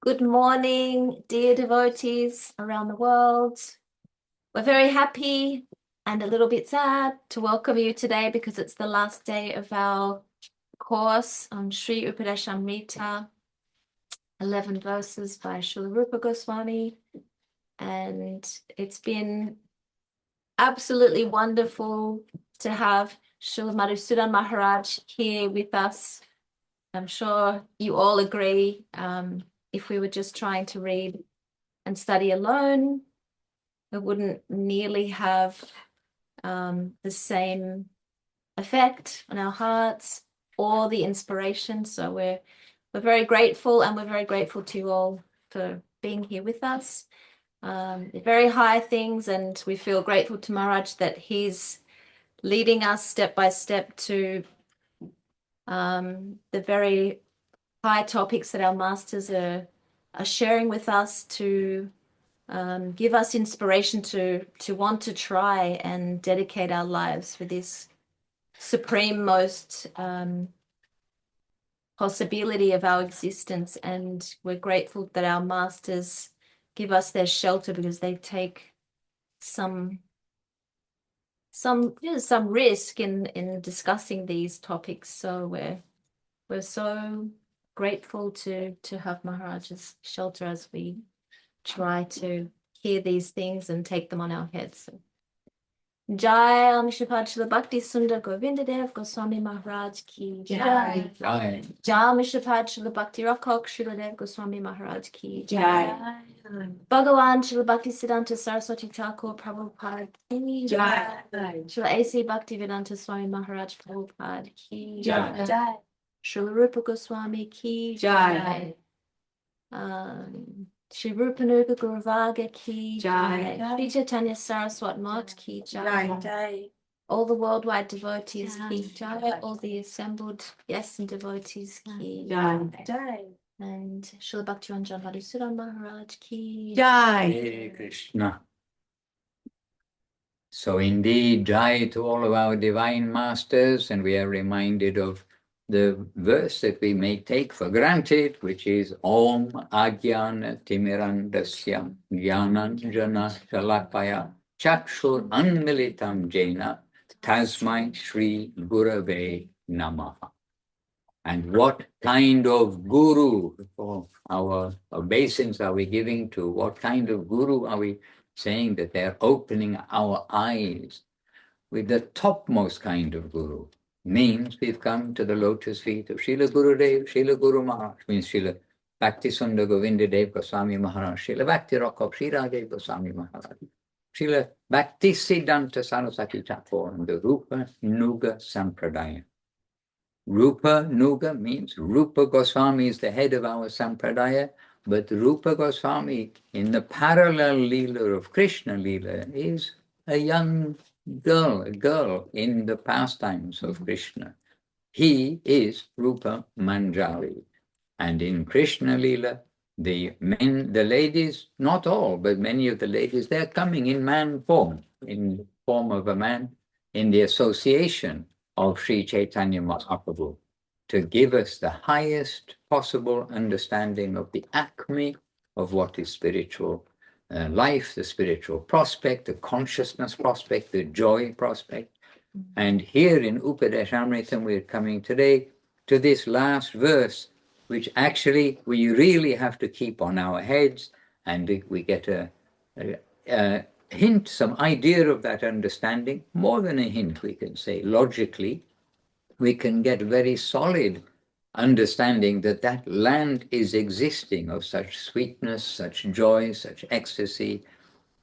Good morning, dear devotees around the world. We're very happy and a little bit sad to welcome you today because it's the last day of our course on Śrī Upadesamrta, 11 verses by Srila Rupa Goswami. And it's been absolutely wonderful to have Srila Madhusudan Maharaj here with us. I'm sure you all agree. If we were just trying to read and study alone, it wouldn't nearly have the same effect on our hearts or the inspiration. So we're very grateful, and we're very grateful to you all for being here with us. They're very high things, and we feel grateful to Maharaj that he's leading us step by step to the very high topics that our masters are sharing with us to give us inspiration to want to try and dedicate our lives for this supreme most possibility of our existence. And we're grateful that our masters give us their shelter, because they take some risk in discussing these topics. So we're so grateful to have Maharaj's shelter as we try to hear these things and take them on our heads. So, Jai Āviṣkaroti Bhakti-Sundar Govindadev Goswami Maharaj ki Jai. Jai Āviṣkaroti Bhakti Rakok Sriladev Goswami Maharaj ki Jai. Bhagavan Srila Bhaktisiddhanta Saraswati Thakur Prabhupada ki Jai. Srila A.C. Bhaktivedanta Swami Maharaj Prabhupada ki Jai. Jai. Srila Rupa Goswami ki Jai. Shri Rupanuga Guruvāga ki Jai. Shri Chaitanya Saraswat Mott ki Jai. All the worldwide devotees ki Jai. All the assembled guests and devotees ki Jai. And Srila Bhakti-Ranjan Madhusudan Maharaj ki Jai. Śrī Kṛṣṇa. So indeed, Jai to all of our divine masters, and we are reminded of the verse that we may take for granted, which is Om Ajnana Timirandasya Jnananjana Shalakaya Chakshur Anmilitam Jena Tasmai Shri Gurave Namaha. And what kind of guru for our obeisance are we giving to? What kind of guru are we saying that they're opening our eyes? With the topmost kind of guru means we've come to the lotus feet of Srila Gurudev, Srila Guru Maharaj, means Srila Bhakti-Sundar Govindadev Goswami Maharaj, Srila Bhakti Rakok Śrī Rādhā Goswami Maharaj, Srila Bhaktisiddhanta Saraswati Thakur, and the Rupa Nuga Sampradaya. Rupa Nuga means Rupa Goswami is the head of our Sampradaya, but Rupa Goswami in the parallel Leela of Krishna Leela is a young girl in the pastimes of Krishna. He is Rupa Manjari. And in Krishna Leela, the ladies, not all, but many of the ladies, they're coming in man form, in form of a man, in the association of Sri Chaitanya Mahaprabhu, to give us the highest possible understanding of the acme of what is spiritual life, the spiritual prospect, the consciousness prospect, the joy prospect. And here in Upadesamrta, we're coming today to this last verse, which actually we really have to keep on our heads, and we get a hint, some idea of that understanding. More than a hint, we can say logically, we can get very solid understanding that that land is existing of such sweetness, such joy, such ecstasy.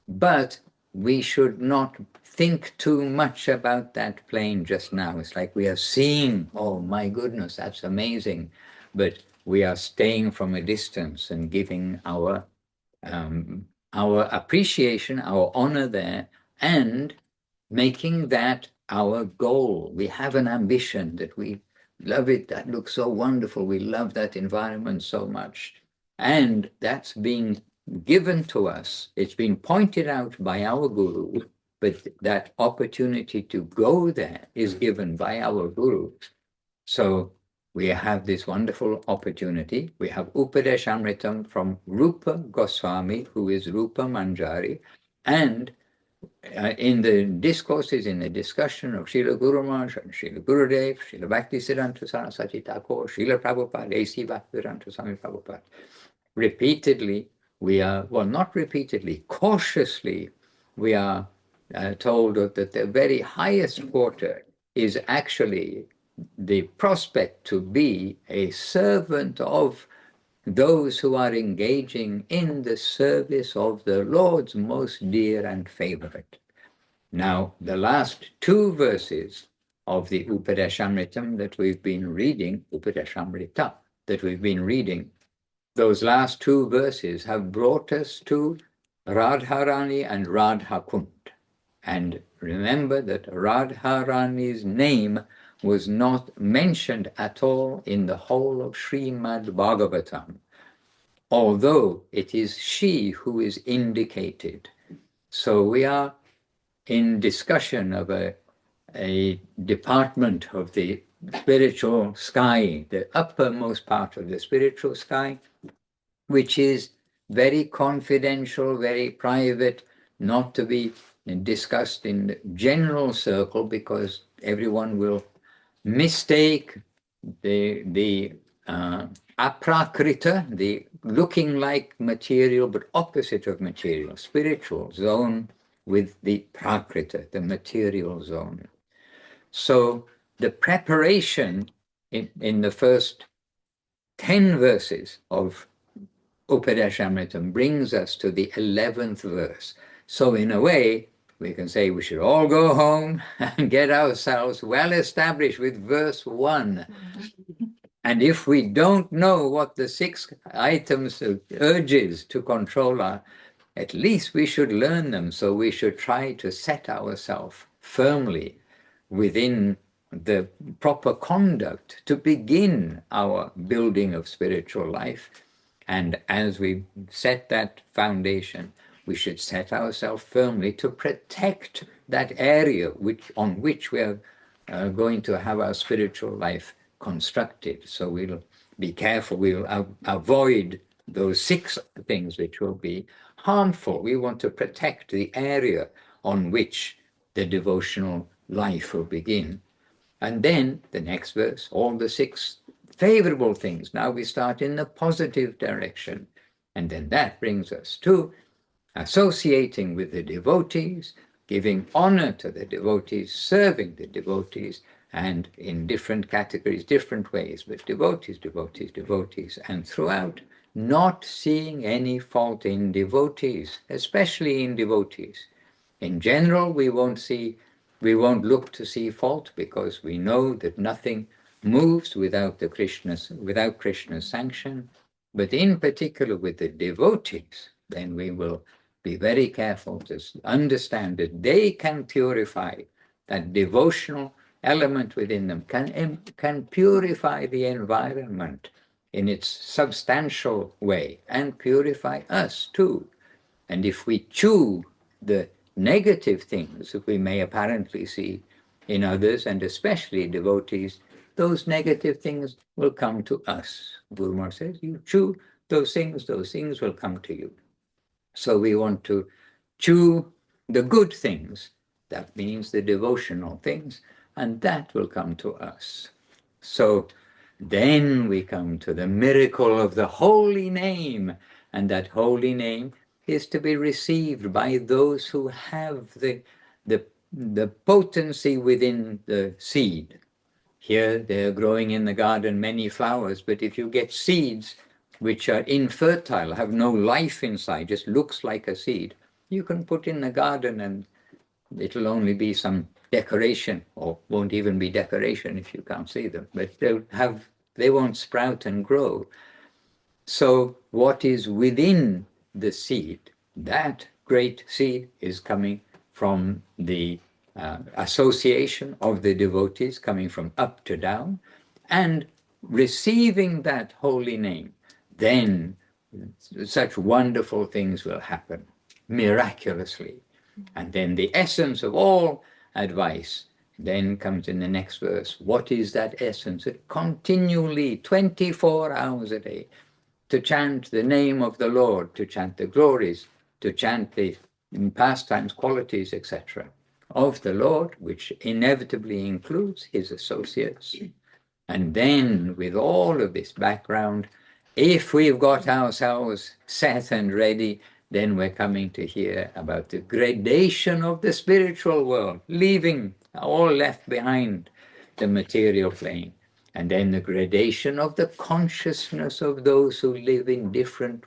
But we should not think too much about that plane just now. It's like we are seeing, oh my goodness, that's amazing. But we are staying from a distance and giving our appreciation, our honor there, and making that our goal. We have an ambition that we love it, that looks so wonderful, we love that environment so much. And that's being given to us. It's been pointed out by our Guru, but that opportunity to go there is given by our Guru. So we have this wonderful opportunity. We have Upadesamrta from Rupa Goswami, who is Rupa Manjari, and in the discourses, in the discussion of Srila Guru Maharaj and Srila Gurudev, Srila Bhaktisiddhanta Saraswati Thakur, Srila Prabhupada, A.C. Bhaktivedanta Swami Prabhupada, repeatedly, we are, well, not repeatedly, cautiously, we are told that the very highest quarter is actually the prospect to be a servant of those who are engaging in the service of the Lord's most dear and favorite. Now, the last two verses of the Upadesamrta that we've been reading, Upadesamrta, that we've been reading, those last two verses have brought us to Radharani and Radhakund. And remember that Radharani's name was not mentioned at all in the whole of Srimad Bhagavatam, although it is she who is indicated. So we are in discussion of a department of the spiritual sky, the uppermost part of the spiritual sky, which is very confidential, very private, not to be discussed in the general circle, because everyone will mistake the aprakrita, the looking like material but opposite of material, spiritual zone, with the prakrita, the material zone. So the preparation in the first 10 verses of Upadesamrta brings us to the 11th verse. So in a way, we can say we should all go home and get ourselves well established with verse 1. And if we don't know what the 6 items of urges to control are, at least we should learn them. So we should try to set ourselves firmly within the proper conduct to begin our building of spiritual life. And as we set that foundation, we should set ourselves firmly to protect that area on which we are going to have our spiritual life constructed. So we'll be careful, we'll avoid those 6 things which will be harmful. We want to protect the area on which the devotional life will begin. And then the next verse, all the 6 favorable things. Now we start in the positive direction. And then that brings us to associating with the devotees, giving honor to the devotees, serving the devotees, and in different categories, different ways, but devotees, devotees, devotees, and throughout, not seeing any fault in devotees, especially in devotees. In general, we won't look to see fault, because we know that nothing moves without Krishna's sanction. But in particular with the devotees, then we will be very careful to understand that they can purify, that devotional element within them can purify the environment in its substantial way and purify us too. And if we chew the negative things that we may apparently see in others, and especially devotees, those negative things will come to us. Guru Maharaj says, you chew those things will come to you. So we want to chew the good things, that means the devotional things, and that will come to us. So then we come to the miracle of the holy name, and that holy name is to be received by those who have the potency within the seed. Here they're growing in the garden many flowers, but if you get seeds which are infertile, have no life inside, just looks like a seed, you can put in the garden and it'll only be some decoration, or won't even be decoration if you can't see them, but they won't sprout and grow. So what is within the seed, that great seed is coming from the association of the devotees, coming from up to down, and receiving that holy name, then such wonderful things will happen miraculously. And then the essence of all advice then comes in the next verse, what is that essence? It continually, 24 hours a day, to chant the name of the Lord, to chant the glories, to chant the pastimes, qualities, etc. of the Lord, which inevitably includes his associates. And then with all of this background, if we've got ourselves set and ready, then we're coming to hear about the gradation of the spiritual world, leaving all left behind the material plane. And then the gradation of the consciousness of those who live in different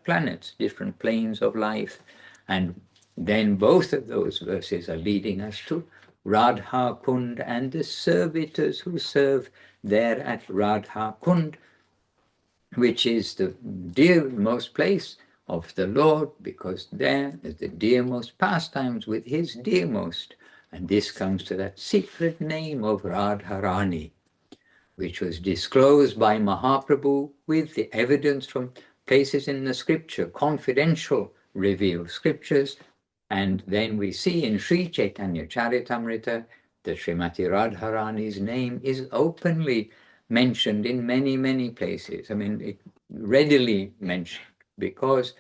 planets, different planes of life. And then both of those verses are leading us to Radha Kund and the servitors who serve there at Radha Kund, which is the dearmost place of the Lord, because there is the dearmost pastimes with his dearmost. And this comes to that secret name of Radharani, which was disclosed by Mahaprabhu with the evidence from places in the scripture, confidential revealed scriptures. And then we see in Sri Chaitanya Charitamrita that Srimati Radharani's name is openly mentioned in many, many places. I mean, it readily mentioned, because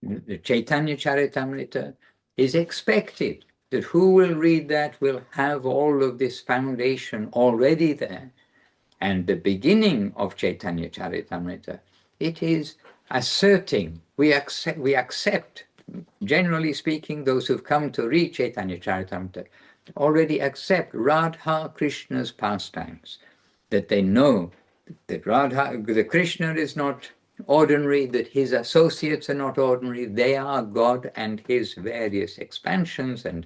the Chaitanya Charitamrita is expected that who will read that will have all of this foundation already there. And the beginning of Chaitanya Charitamrita, it is asserting, we accept, generally speaking, those who've come to read Chaitanya Charitamrita already accept Radha Krishna's pastimes, that they know that the Krishna is not ordinary, that his associates are not ordinary, they are God and his various expansions and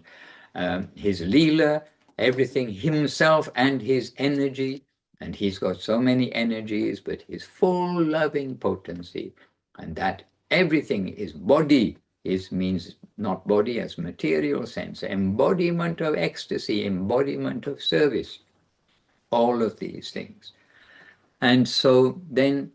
his Leela, everything, himself and his energy. And he's got so many energies, but his full loving potency, and that everything is body, means not body as material sense, embodiment of ecstasy, embodiment of service, all of these things. And so then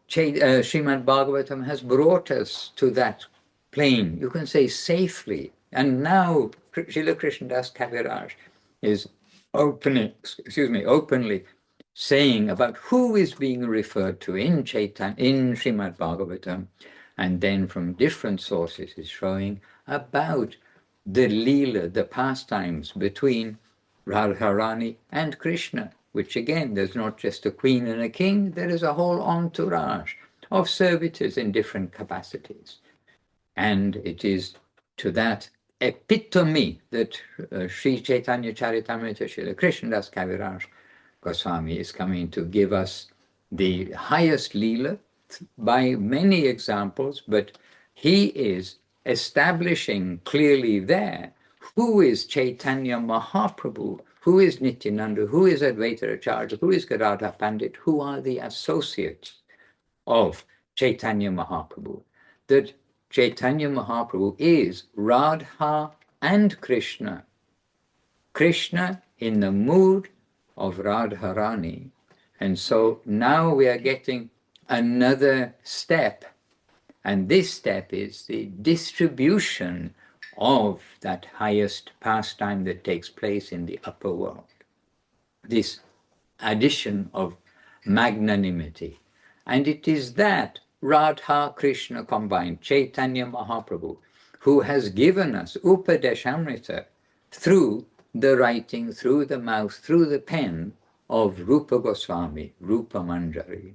Srimad Bhagavatam has brought us to that plane, you can say safely. And now Srila Krishnadas Kaviraj is openly saying about who is being referred to in Srimad Bhagavatam, and then from different sources is showing about the Leela, the pastimes between Radharani and Krishna, which again, there's not just a queen and a king, there is a whole entourage of servitors in different capacities. And it is to that epitome that Sri Chaitanya Charitamrita Srila Krishnadas Kaviraj Goswami is coming to give us the highest Leela by many examples, but he is establishing clearly there who is Chaitanya Mahaprabhu, who is Nityananda, who is Advaita Acharya, who is Gadadhar Pandit, who are the associates of Chaitanya Mahaprabhu. That Chaitanya Mahaprabhu is Radha and Krishna. Krishna in the mood of Radharani. And so now we are getting another step. And this step is the distribution of that highest pastime that takes place in the upper world. This addition of magnanimity. And it is that Radha Krishna combined, Chaitanya Mahaprabhu, who has given us Upadesamrta through the writing, through the mouth, through the pen of Rupa Goswami, Rupa Manjari.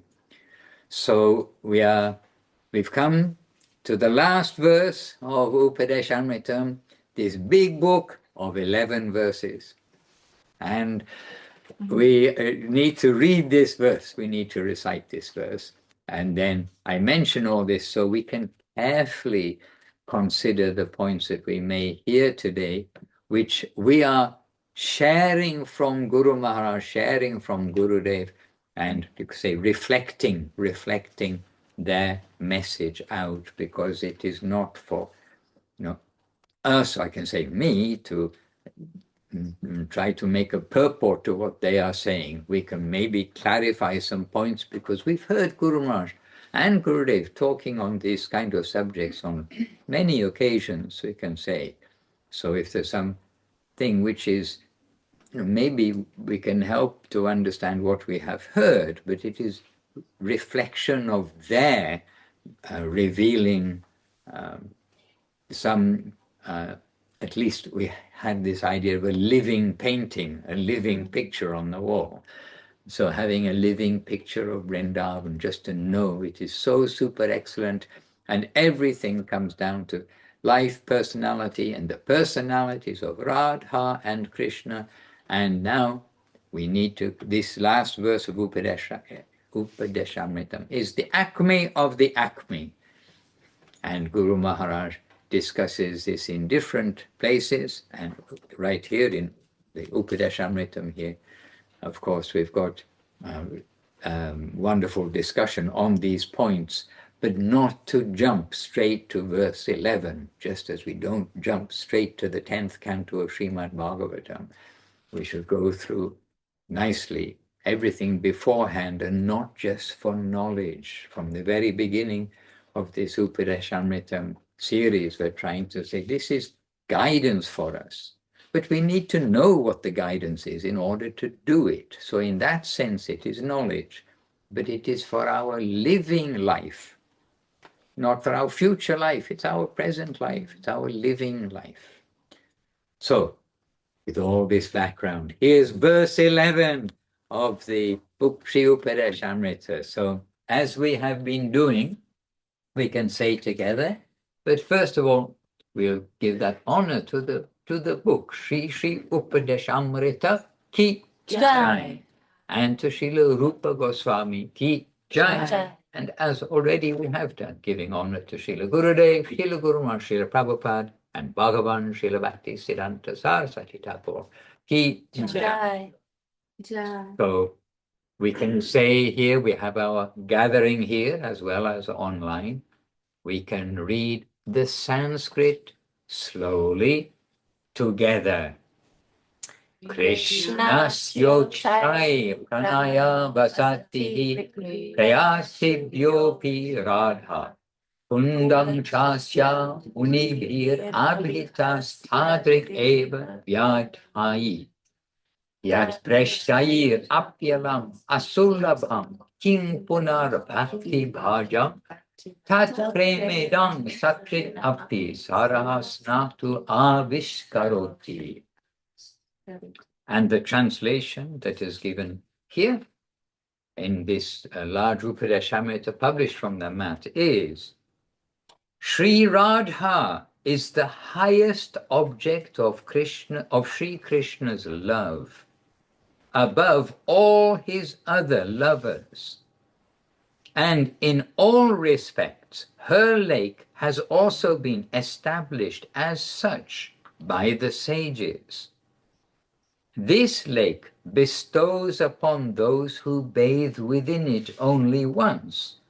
So we've come to the last verse of Upadesamrita, this big book of 11 verses. And we need to read this verse, we need to recite this verse. And then I mention all this so we can carefully consider the points that we may hear today, which we are sharing from Guru Maharaj, sharing from Gurudev, and you could say reflecting their message out, because it is not for us, I can say me, to try to make a purport to what they are saying. We can maybe clarify some points because we've heard Guru Maharaj and Gurudev talking on these kind of subjects on many occasions, we can say. So if there's something which is maybe we can help to understand what we have heard, but it is reflection of their revealing some, at least we had this idea of a living painting, a living picture on the wall. So having a living picture of Vrindavan, just to know it is so super excellent, and everything comes down to life, personality, and the personalities of Radha and Krishna. And now we need to, this last verse of Upadesamrta is the acme of the acme. And Guru Maharaj discusses this in different places, and right here in the Upadesamrita here, of course, we've got wonderful discussion on these points, but not to jump straight to verse 11, just as we don't jump straight to the 10th canto of Srimad Bhagavatam. We should go through nicely everything beforehand, and not just for knowledge. From the very beginning of this Upadesamrita series, we're trying to say this is guidance for us. But we need to know what the guidance is in order to do it. So in that sense, it is knowledge, but it is for our living life, not for our future life. It's our present life. It's our living life. So with all this background, here's verse 11 of the book Śrī Upadesamrta. So as we have been doing, we can say together, but first of all, we'll give that honor to the book, Śrī Upadesamrta ki jai, and to Srila Rupa Goswami ki jai. And as already we have done, giving honor to Srila Gurudev, Srila Guru Maharaj, Srila Prabhupada, and Bhagavan, Srila Bhakti-siddhanta Saraswati Thakur ki jai. So we can say here, we have our gathering here as well as online. We can read the Sanskrit slowly together. kṛṣṇasyochchaiḥ praṇaya-vasatiḥ preyāsibhyo Rādhā kuṇḍaṁ chāsyā munibhir abhitas tādṛg vyadhāyi yat preṣṭhair asulabhaṁ punar bhakti-bhājāṁ tat premedaṁ sakṛd sarāḥ snātur āviṣkaroti. And the translation that is given here in this large Upadesamrta published from the mat is: Śrī Rādhā is the highest object of Śrī Krishna's love, above all his other lovers. And in all respects, her lake has also been established as such by the sages. This lake bestows upon those who bathe within it only once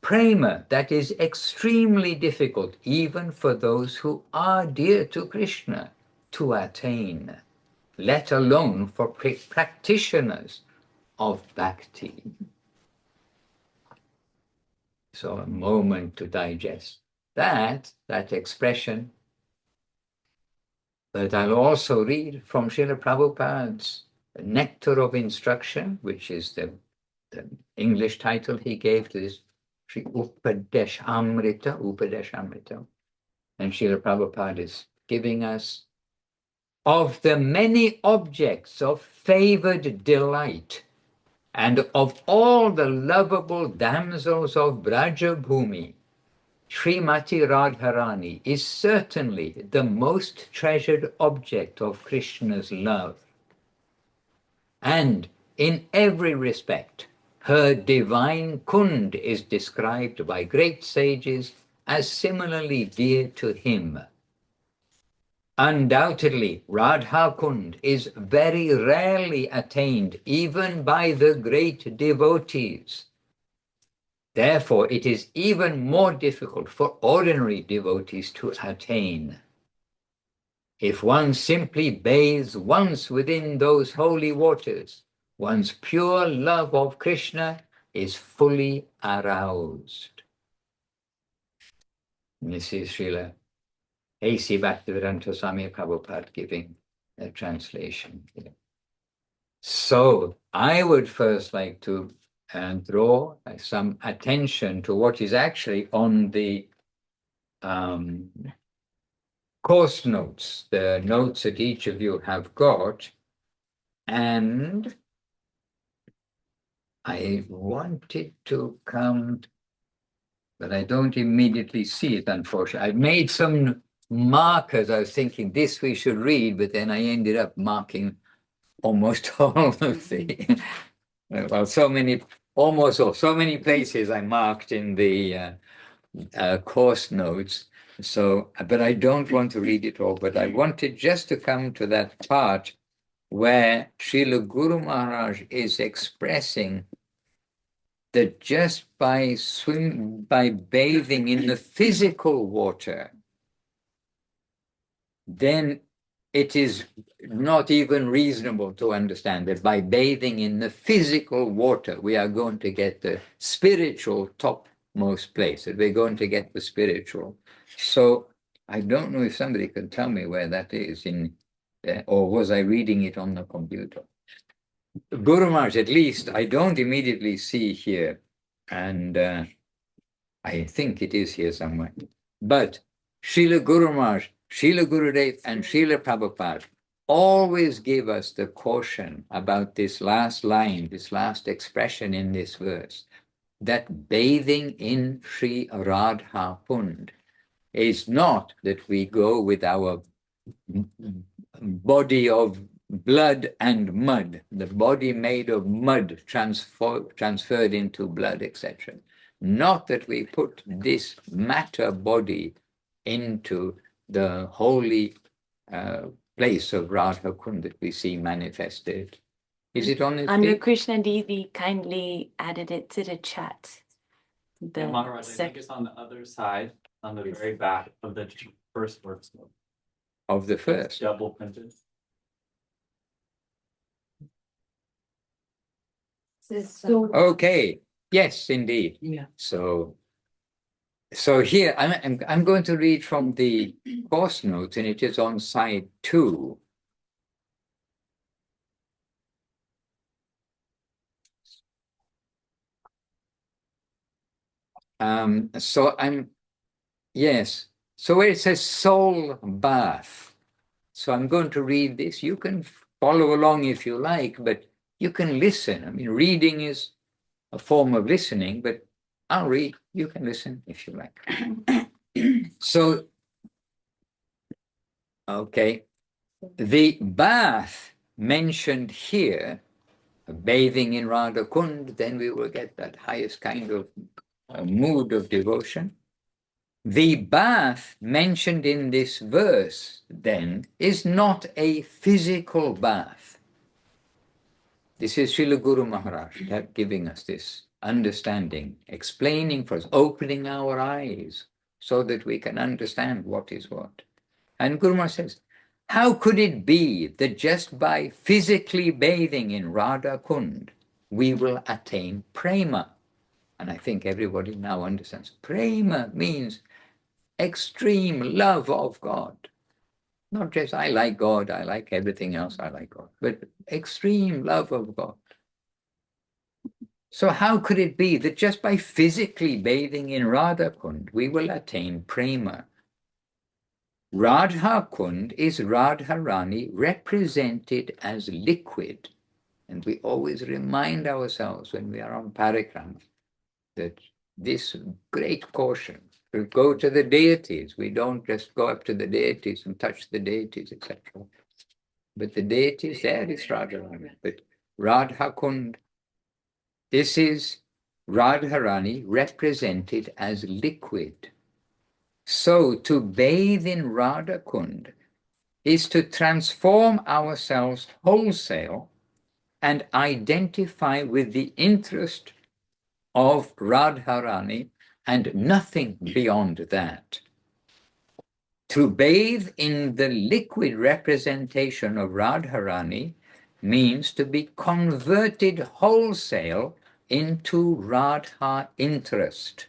prema that is extremely difficult even for those who are dear to Krishna to attain, let alone for practitioners of bhakti. So a moment to digest that expression. But I'll also read from Srila Prabhupada's Nectar of Instruction, which is the English title he gave to this Śrī Upadesamrta. And Srila Prabhupada is giving us, of the many objects of favored delight and of all the lovable damsels of Brajabhumi, Srimati Radharani is certainly the most treasured object of Krishna's love. And in every respect, her divine Kund is described by great sages as similarly dear to him. Undoubtedly, Radha Kund is very rarely attained even by the great devotees. Therefore, it is even more difficult for ordinary devotees to attain. If one simply bathes once within those holy waters, one's pure love of Krishna is fully aroused. This is Srila A.C. Bhaktivedanta Swami Prabhupada giving a translation here. So I would first like to draw some attention to what is actually on the course notes, the notes that each of you have got. And I wanted to come, but I don't immediately see it, unfortunately. I made some markers. I was thinking this we should read, but then I ended up marking almost all of the, well, so many places I marked in the course notes. So, but I don't want to read it all, but I wanted just to come to that part where Srila Guru Maharaj is expressing that just by bathing in the physical water, then it is not even reasonable to understand that by bathing in the physical water, we are going to get the spiritual topmost place, that we're going to get the spiritual. So I don't know if somebody can tell me where that is in, or was I reading it on the computer? Guru Maharaj, at least, I don't immediately see here, and I think it is here somewhere. But Srila Guru Maharaj, Srila Gurudev, and Srila Prabhupada always give us the caution about this last line, this last expression in this verse, that bathing in Śrī Rādhā Kund is not that we go with our body of blood and mud, the body made of mud transferred into blood, etc. Not that we put this matter body into the holy place of Radha Kund that we see manifested. Is it on this Under page? Krishna Devi kindly added it to the chat. Yeah, Maharaj, I think it's on the other side, on the very back of the first verse. Of the It's first. double printed. Okay. Yes, indeed. Yeah. So here I'm going to read from the course notes, and it is on side 2. So where it says soul bath. So I'm going to read this. You can follow along if you like, but you can listen. I mean, reading is a form of listening, but I'll read. You can listen if you like. So, okay. The bath mentioned here, bathing in Radha Kund, then we will get that highest kind of mood of devotion. The bath mentioned in this verse, then, is not a physical bath. This is Srila Guru Maharaj giving us this understanding, explaining for us, opening our eyes so that we can understand what is what. And Guru Maharaj says, how could it be that just by physically bathing in Radha Kund, we will attain prema? And I think everybody now understands. Prema means extreme love of God. Not just I like God, I like everything else, I like God, but extreme love of God. So how could it be that just by physically bathing in Radha Kund, we will attain prema? Radha Kund is Radharani represented as liquid. And we always remind ourselves when we are on parikrama that this great caution, we go to the deities. We don't just go up to the deities and touch the deities, etc. But the deities, there is Radharani. But Radha Kund, this is Radharani represented as liquid. So to bathe in Radha Kund is to transform ourselves wholesale and identify with the interest of Radharani and nothing beyond that. To bathe in the liquid representation of Radharani means to be converted wholesale into Radha interest.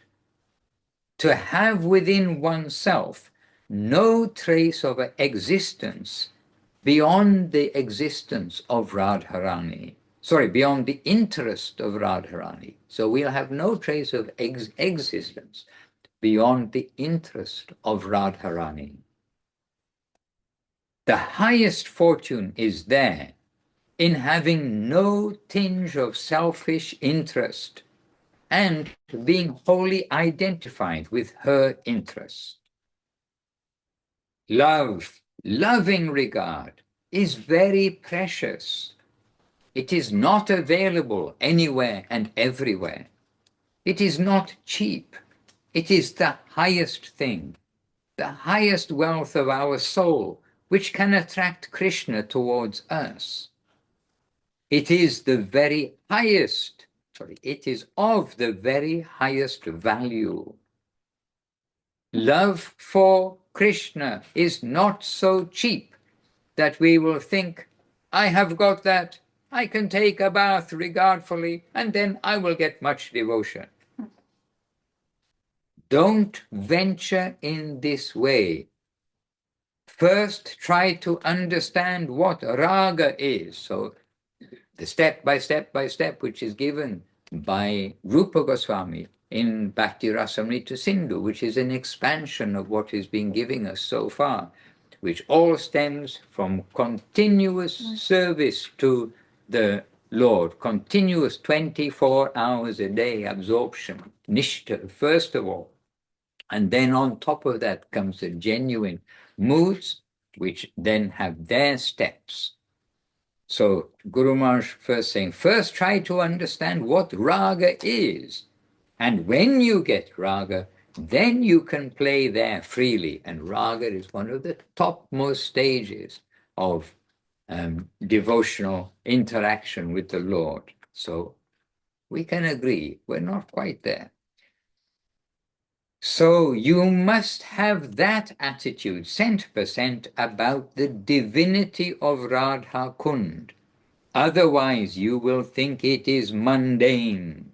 To have within oneself no trace of existence beyond the existence of Radharani. Sorry, beyond the interest of Radharani. So we'll have no trace of existence beyond the interest of Radharani. The highest fortune is there in having no tinge of selfish interest and being wholly identified with her interest. Love, loving regard, is very precious. It is not available anywhere and everywhere. It is not cheap. It is the highest thing, the highest wealth of our soul, which can attract Krishna towards us. It is the very highest, it is of the very highest value. Love for Krishna is not so cheap that we will think, I have got that, I can take a bath regardfully, and then I will get much devotion. Don't venture in this way. First, try to understand what raga is. So, the step by step, which is given by Rupa Goswami in Bhakti-Rasamrita Sindhu, which is an expansion of what has been giving us so far, which all stems from continuous service to the Lord, continuous 24 hours a day absorption, nishtha, first of all. And then on top of that comes the genuine moods, which then have their steps. So Guru Maharaj first saying, first try to understand what raga is. And when you get raga, then you can play there freely. And raga is one of the topmost stages of devotional interaction with the Lord. So we can agree, we're not quite there. So you must have that attitude, 100%, about the divinity of Radha Kund. Otherwise, you will think it is mundane.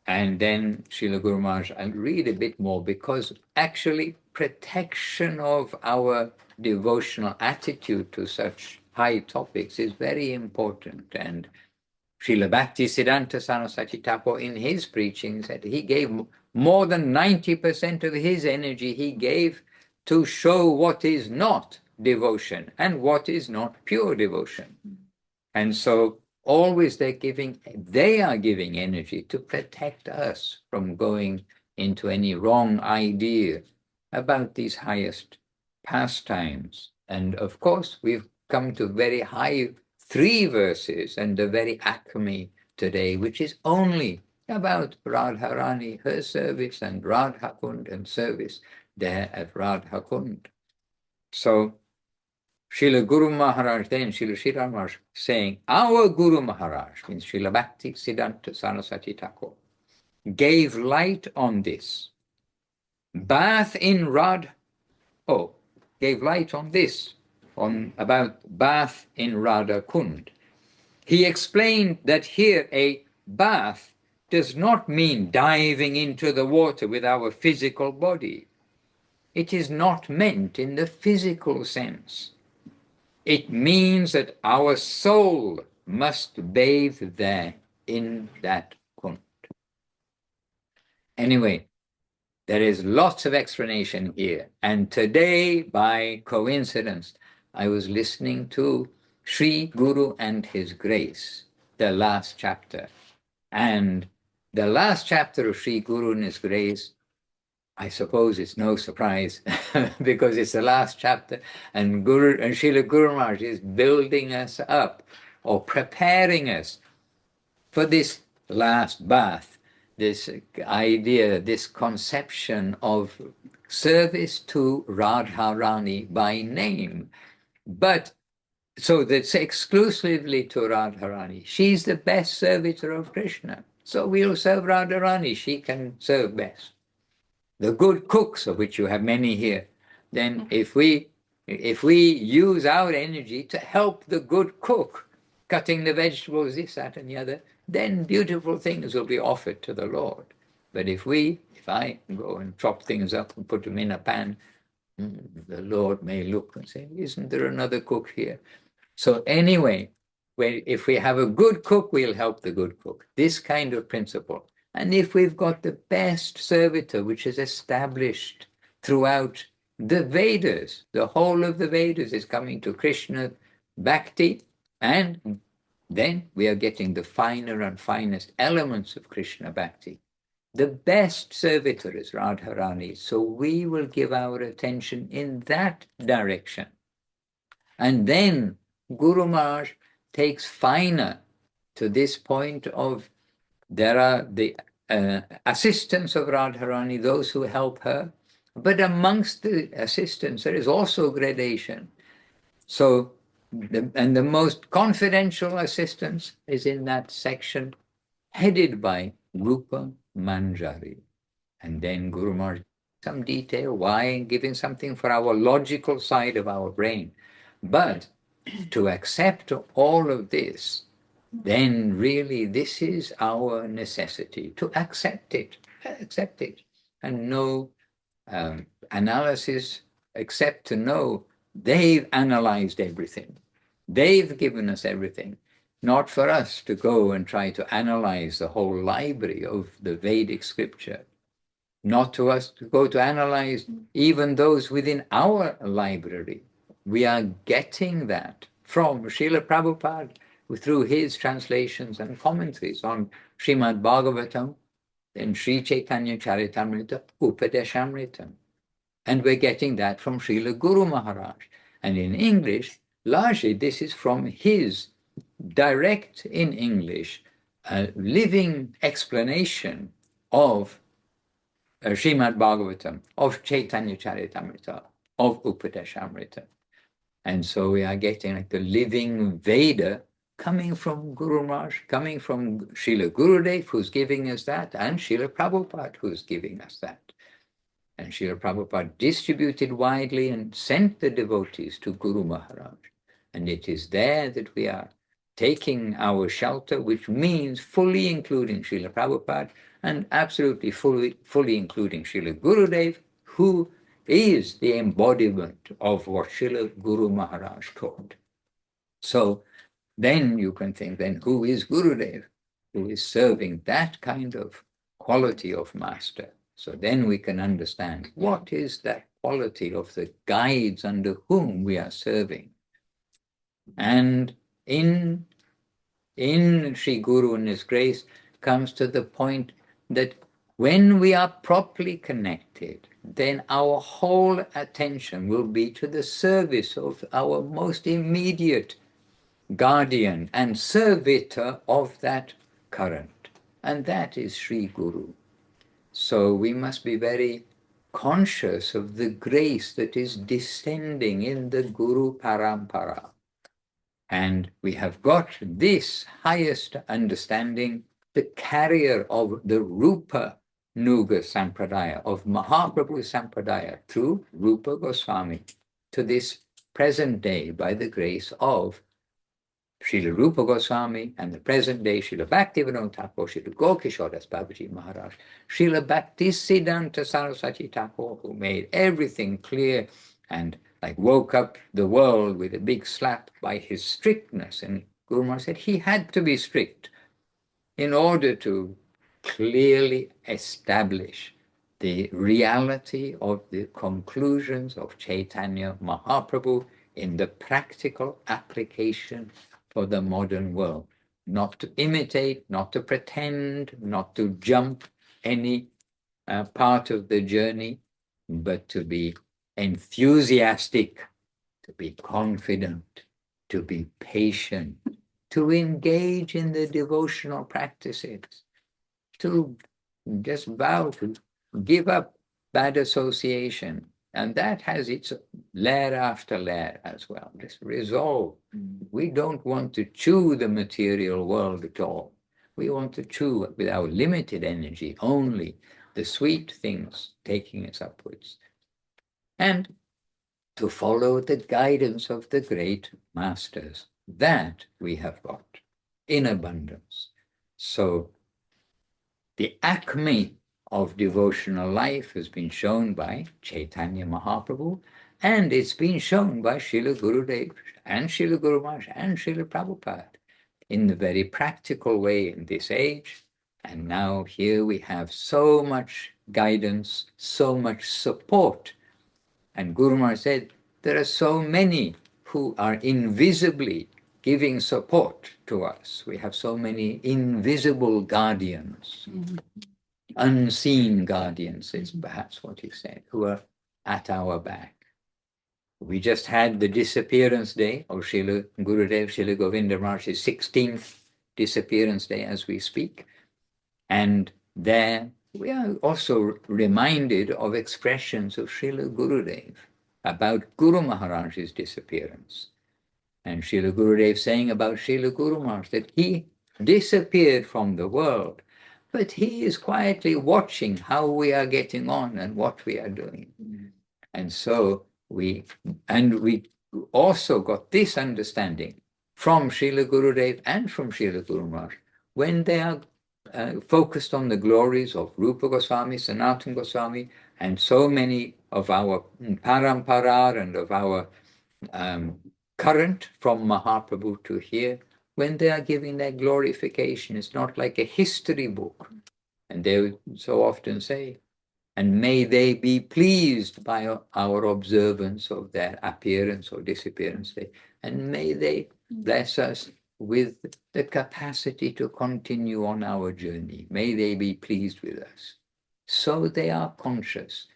And then Srila Guru Maharaj, I'll read a bit more, because actually protection of our devotional attitude to such high topics is very important. And Srila Bhaktisiddhanta Saraswati Thakur in his preaching said he gave more than 90% of his energy he gave to show what is not devotion and what is not pure devotion. And so always they are giving energy to protect us from going into any wrong idea about these highest pastimes. And of course, we've come to very high 3 verses and the very acme today, which is only about Radharani, her service, and Radha Kund and service there at Radha Kund. So Srila Guru Maharaj, then Srila Śrī Rādhā Maharaj saying, our Guru Maharaj, means Srila Bhaktisiddhanta Saraswati Thakur, gave light on this. Gave light on this, about bath in Radha Kund. He explained that here a bath does not mean diving into the water with our physical body. It is not meant in the physical sense. It means that our soul must bathe there in that kund. Anyway, there is lots of explanation here. And today, by coincidence, I was listening to Sri Guru and His Grace, the last chapter. And the last chapter of Sri Guru and His Grace, I suppose it's no surprise because it's the last chapter, and Srila Guru Maharaj is building us up or preparing us for this last bath, this idea, this conception of service to Radharani by name. But so that's exclusively to Radharani. She's the best servitor of Krishna. So we'll serve Radharani, she can serve best. The good cooks, of which you have many here, then if we use our energy to help the good cook, cutting the vegetables, this, that, and the other, then beautiful things will be offered to the Lord. But if I go and chop things up and put them in a pan, The Lord may look and say, isn't there another cook here? So anyway, if we have a good cook, we'll help the good cook. This kind of principle. And if we've got the best servitor, which is established throughout the Vedas, the whole of the Vedas is coming to Krishna bhakti, and then we are getting the finer and finest elements of Krishna bhakti. The best servitor is Radharani, so we will give our attention in that direction. And then Guru Maharaj takes finer to this point of there are the assistants of Radharani, those who help her, but amongst the assistants there is also gradation. So, and the most confidential assistance is in that section headed by Rupa Manjari. And then Guru Maharaj, some detail, why, giving something for our logical side of our brain. But to accept all of this, then really this is our necessity, to accept it, and no analysis except to know they've analyzed everything. They've given us everything. Not for us to go and try to analyze the whole library of the Vedic scripture. Not to us to go to analyze even those within our library. We are getting that from Srila Prabhupada through his translations and commentaries on Srimad Bhagavatam and Sri Chaitanya Charitamrita, Upadesamrta. And we're getting that from Srila Guru Maharaj. And in English, largely this is from his direct in English, living explanation of Srimad Bhagavatam, of Chaitanya Charitamrita, of Upadesamrta. And so we are getting like the living Veda coming from Guru Maharaj, coming from Srila Gurudev, who's giving us that, and Srila Prabhupada, who's giving us that. And Srila Prabhupada distributed widely and sent the devotees to Guru Maharaj. And it is there that we are taking our shelter, which means fully including Srila Prabhupada and absolutely fully including Srila Gurudev, who is the embodiment of what Srila Guru Maharaj taught. So then you can think, then who is Gurudev? Who is serving that kind of quality of master? So then we can understand what is that quality of the guides under whom we are serving. And in Sri Guru and His grace comes to the point that when we are properly connected, then our whole attention will be to the service of our most immediate guardian and servitor of that current. And that is Sri Guru. So we must be very conscious of the grace that is descending in the Guru Parampara. And we have got this highest understanding, the carrier of the Rupa Nuga Sampradaya, of Mahaprabhu Sampradaya, through Rupa Goswami, to this present day by the grace of Srila Rupa Goswami, and the present day Srila Bhaktivinoda Thakur, Srila Gokishodas Babaji Maharaj, Srila Bhaktisiddhanta Saraswati Thakur, who made everything clear and like woke up the world with a big slap by his strictness. And Guru Maharaj said he had to be strict in order to clearly establish the reality of the conclusions of Chaitanya Mahaprabhu in the practical application for the modern world. Not to imitate, not to pretend, not to jump any part of the journey, but to be enthusiastic, to be confident, to be patient, to engage in the devotional practices, to just vow to give up bad association. And that has its layer after layer as well. Just resolve. We don't want to chew the material world at all. We want to chew with our limited energy only the sweet things taking us upwards. And to follow the guidance of the great masters. That we have got in abundance. So the acme of devotional life has been shown by Chaitanya Mahaprabhu, and it's been shown by Srila Gurudev and Srila Guru Maharaj and Srila Prabhupada in the very practical way in this age. And now here we have so much guidance, so much support. And Guru Maharaj said, there are so many who are invisibly giving support to us. We have so many invisible guardians, unseen guardians is perhaps what he said, who are at our back. We just had the disappearance day of Srila Gurudev, Srila Govinda Maharaj's 16th disappearance day as we speak. And there we are also reminded of expressions of Srila Gurudev about Guru Maharaj's disappearance. And Srila Gurudev saying about Srila Guru Maharaj that he disappeared from the world, but he is quietly watching how we are getting on and what we are doing. And so we also got this understanding from Srila Gurudev and from Srila Guru Maharaj when they are focused on the glories of Rupa Goswami, Sanatana Goswami, and so many of our parampara and of our current from Mahaprabhu to here, when they are giving their glorification, it's not like a history book. And they so often say, and may they be pleased by our observance of their appearance or disappearance day, and may they bless us with the capacity to continue on our journey. May they be pleased with us. So they are conscious,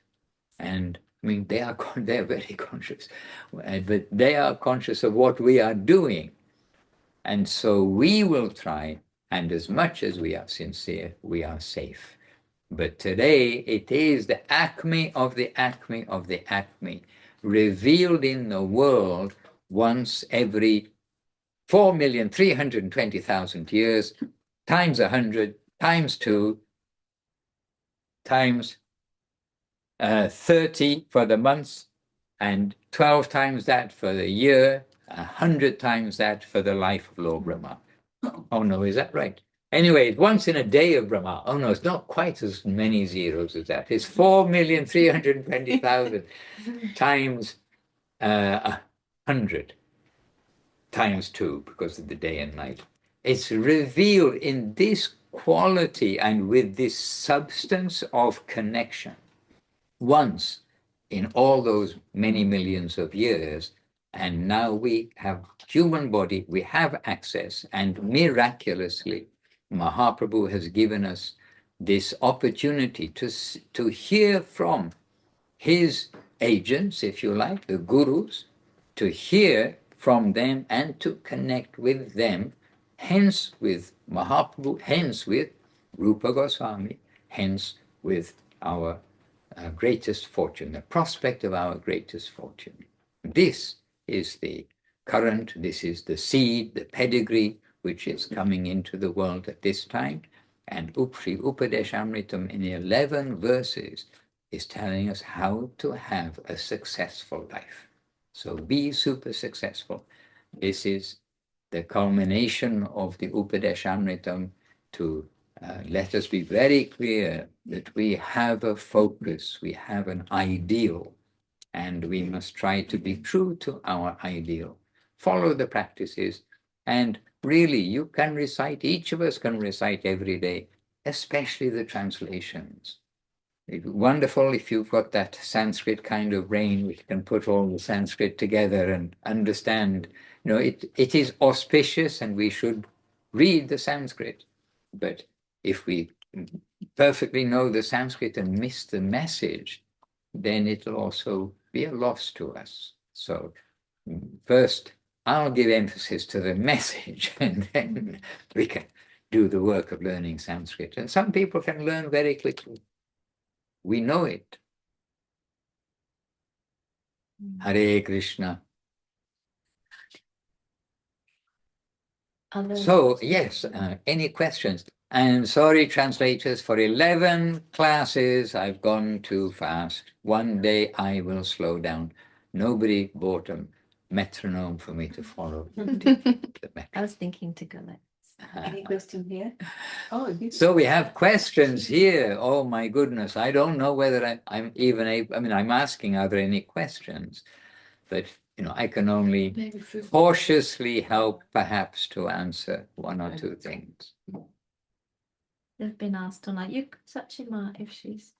and I mean they are very conscious, but they are conscious of what we are doing, and so we will try. And as much as we are sincere, we are safe. But today it is the acme of the acme of the acme, revealed in the world once every 4,320,000 years, times 100, times 2, times 30 for the months, and 12 times that for the year, 100 times that for the life of Lord Brahma. Oh no, is that right? Anyway, once in a day of Brahma. Oh no, it's not quite as many zeros as that. It's 4,320,000 times 100 times 2 because of the day and night. It's revealed in this quality and with this substance of connection once in all those many millions of years. And now we have human body, we have access, and miraculously Mahaprabhu has given us this opportunity to hear from his agents, if you like, the gurus, to hear from them and to connect with them, hence with Mahaprabhu, hence with Rupa Goswami, hence with our greatest fortune, the prospect of our greatest fortune. This is the current, this is the seed, the pedigree, which is coming into the world at this time. And Śrī Upadesamrta in 11 verses is telling us how to have a successful life. So be super successful. This is the culmination of the Upadesamrta to let us be very clear that we have a focus, we have an ideal, and we must try to be true to our ideal. Follow the practices, and really you can recite, each of us can recite every day, especially the translations. It's wonderful if you've got that Sanskrit kind of brain which can put all the Sanskrit together and understand. You know, it is auspicious and we should read the Sanskrit. But if we perfectly know the Sanskrit and miss the message, then it'll also be a loss to us. So first, I'll give emphasis to the message, and then we can do the work of learning Sanskrit. And some people can learn very quickly. We know it. Hare Krishna. So, yes, any questions? And sorry, translators, for 11 classes, I've gone too fast. One day I will slow down. Nobody bought a metronome for me to follow. I was thinking to go like this. Any question here? So we have questions here. Oh my goodness. I don't know whether I'm even able, I mean, I'm asking, are there any questions? But, I can only cautiously help perhaps to answer one or two things. They've been asked on you Sachima if she's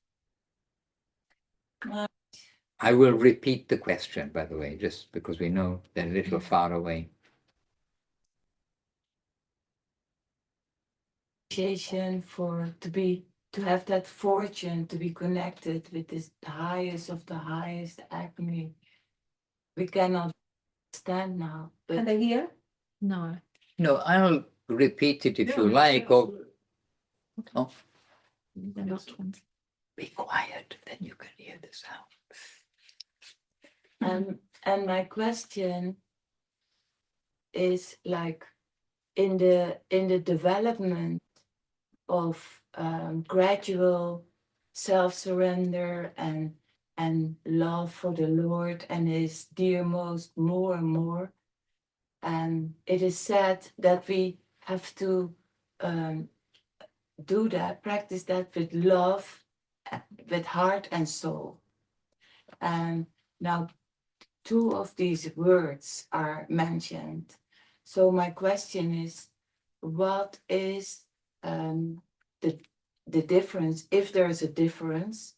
I will repeat the question, by the way, just because we know they're a little far away. To have that fortune to be connected with this highest of the highest agony. We cannot stand now. But Can they hear? no. No, I'll repeat it if you like, or They're not twins. be quiet, then you can hear the sound. and my question is like in the development of gradual self-surrender and love for the Lord and His dearmost more and more. And it is said that we have to do that, practice that with love, with heart and soul. And now 2 of these words are mentioned. So my question is, what is the difference, if there is a difference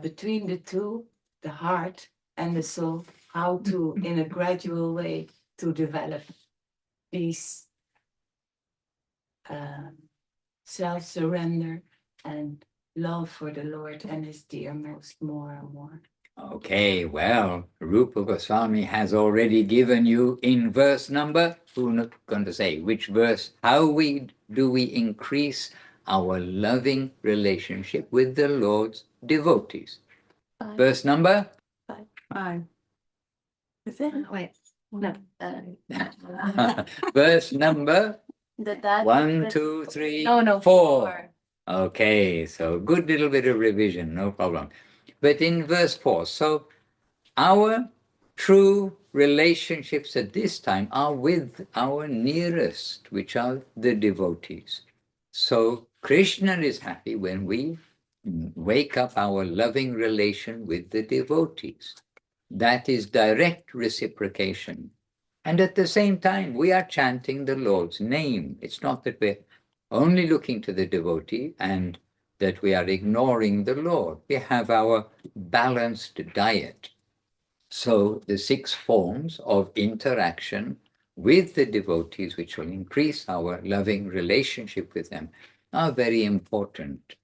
between the 2, the heart and the soul, how to, in a gradual way, to develop peace, self-surrender, and love for the Lord and His dearmost more and more. Okay, well, Rupa Goswami has already given you in verse number, who's not going to say which verse, how do we increase our loving relationship with the Lord's devotees? 5. Verse number? 5. Is it? Wait. No. Verse number? That 1, 2, 3, no, 4. Okay, so good little bit of revision, no problem. But in verse 4, so our true relationships at this time are with our nearest, which are the devotees. So Krishna is happy when we wake up our loving relation with the devotees. That is direct reciprocation. And at the same time, we are chanting the Lord's name. It's not that we're only looking to the devotee and that we are ignoring the Lord. We have our balanced diet. So the 6 forms of interaction with the devotees, which will increase our loving relationship with them, are very important.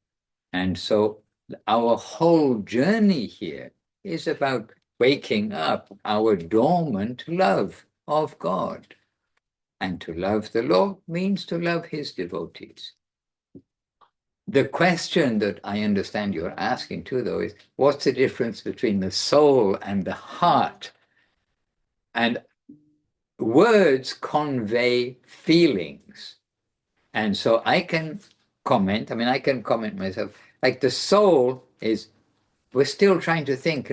And so our whole journey here is about waking up our dormant love of God. And to love the Lord means to love His devotees. The question that I understand you're asking too, though, is what's the difference between the soul and the heart? And words convey feelings. And so I can comment myself, like the soul is, we're still trying to think,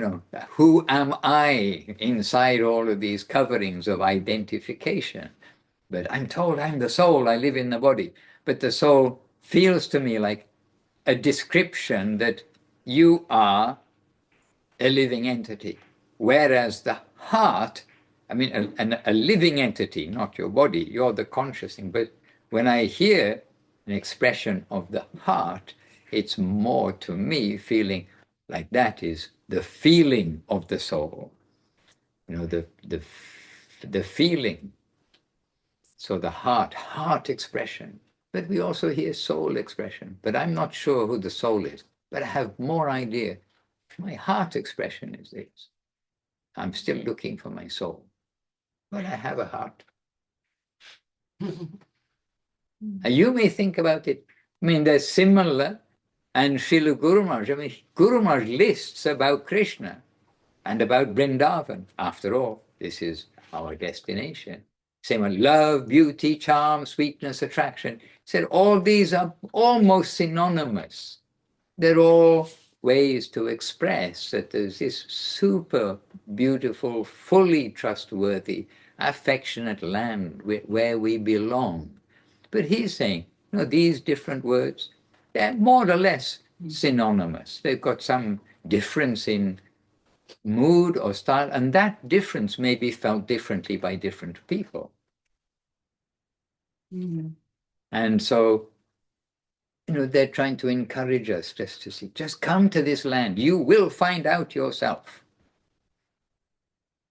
who am I inside all of these coverings of identification? But I'm told I'm the soul, I live in the body. But the soul feels to me like a description that you are a living entity. Whereas the heart, a living entity, not your body, you're the conscious thing. But when I hear an expression of the heart, it's more to me feeling like that is the feeling of the soul. The feeling. So the heart expression. But we also hear soul expression. But I'm not sure who the soul is. But I have more idea. My heart expression is this. I'm still looking for my soul. But I have a heart. And you may think about it. They're similar. And Srila Guru Maharaj, Guru Maharaj lists about Krishna and about Vrindavan. After all, this is our destination. Same with love, beauty, charm, sweetness, attraction. He said all these are almost synonymous. They're all ways to express that there's this super beautiful, fully trustworthy, affectionate land where we belong. But he's saying, no, these different words, they're more or less synonymous. They've got some difference in mood or style, and that difference may be felt differently by different people. And so, they're trying to encourage us just to see, just come to this land, you will find out yourself.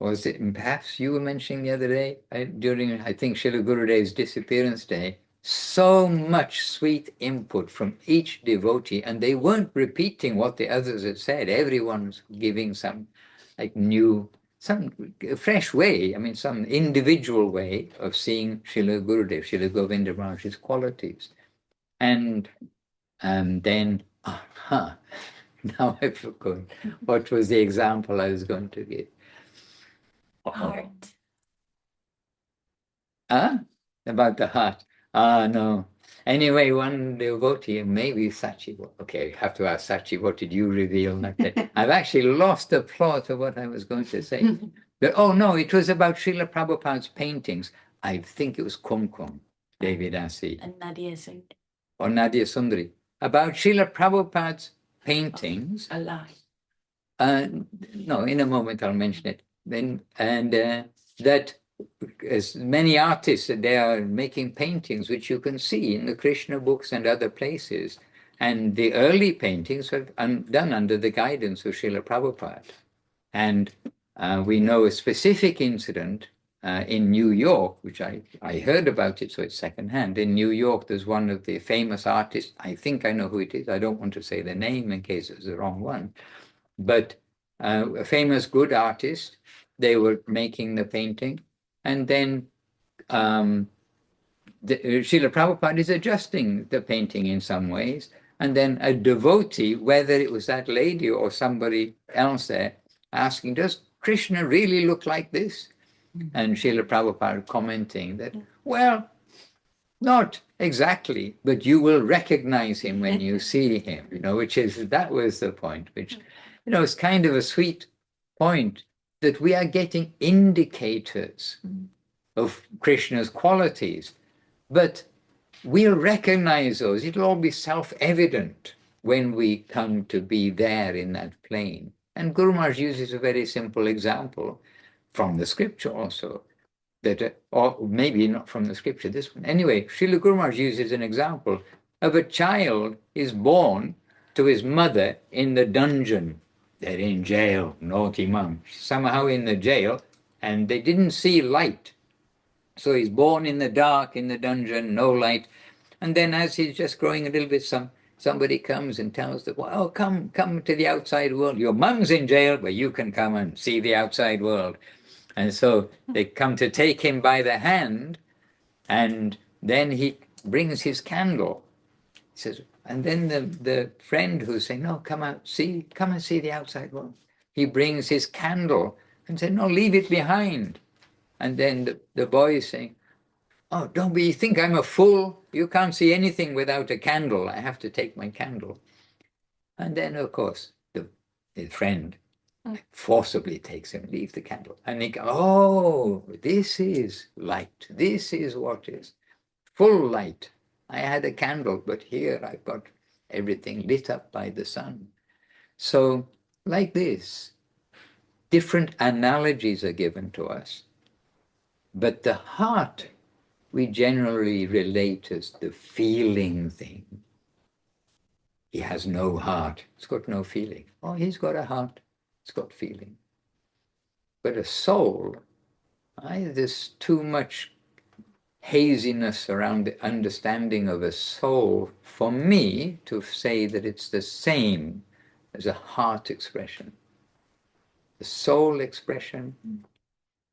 Was it perhaps you were mentioning the other day, during, I think, Srila Gurudev's disappearance day, so much sweet input from each devotee, and they weren't repeating what the others had said. Everyone's giving some some fresh way, some individual way of seeing Srila Gurudev, Srila Govinda Maharaj's qualities. And then, now I forgot what was the example I was going to give. Heart. About the heart. No. Anyway, one devotee, maybe Sachi, okay, I have to ask Sachi, what did you reveal that day? I've actually lost the plot of what I was going to say. But, no, it was about Srila Prabhupada's paintings. I think it was Kumkum, Devidasi. And Nadia Singh. Or Nadia Sundari. About Srila Prabhupada's paintings. Alive. No, in a moment I'll mention it. Then, that as many artists, they are making paintings which you can see in the Krishna books and other places. And the early paintings were done under the guidance of Srila Prabhupada. And we know a specific incident in New York, which I heard about it, so it's secondhand. In New York, there's one of the famous artists. I think I know who it is. I don't want to say the name in case it's the wrong one. But a famous good artist, they were making the painting. And then Srila Prabhupada is adjusting the painting in some ways. And then a devotee, whether it was that lady or somebody else there, asking, does Krishna really look like this? And Srila Prabhupada commenting that, well, not exactly, but you will recognize him when you see him, that was the point, which, is kind of a sweet point, that we are getting indicators of Krishna's qualities, but we'll recognize those. It'll all be self-evident when we come to be there in that plane. And Guru Maharaj uses a very simple example from the scripture also, that, or maybe not from the scripture, this one. Anyway, Srila Guru Maharaj uses an example of a child is born to his mother in the dungeon. They're in jail, naughty mum, somehow in the jail, and they didn't see light. So he's born in the dark, in the dungeon, no light. And then as he's just growing a little bit, somebody comes and tells them, well, come to the outside world. Your mum's in jail, but you can come and see the outside world. And so they come to take him by the hand, and then he brings his candle. He says, and then the friend who's saying, no, come and see the outside world. He brings his candle and said, no, leave it behind. And then the boy is saying, oh, don't you think I'm a fool? You can't see anything without a candle. I have to take my candle. And then, of course, the friend forcibly takes him, leave the candle. And he goes, oh, this is light. This is what is full light. I had a candle, but here I've got everything lit up by the sun. So, like this, different analogies are given to us. But the heart, we generally relate as the feeling thing. He has no heart. It's got no feeling. Oh, he's got a heart. It's got feeling. But a soul, there's too much haziness around the understanding of a soul for me to say that it's the same as a heart expression. The soul expression,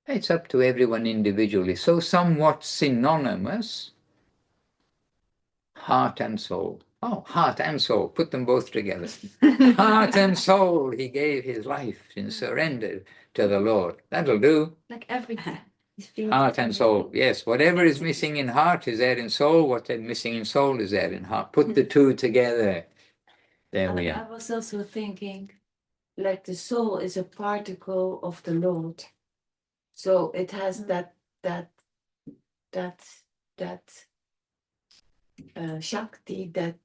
it's up to everyone individually. So somewhat synonymous, heart and soul. Oh, heart and soul, put them both together. Heart and soul, he gave his life in surrender to the Lord. That'll do. Like everything. Heart and soul, yes. Whatever is missing in heart is there in soul. What's missing in soul is there in heart. Put the two together. There we I are. was also thinking, like the soul is a particle of the Lord. So it has that Shakti that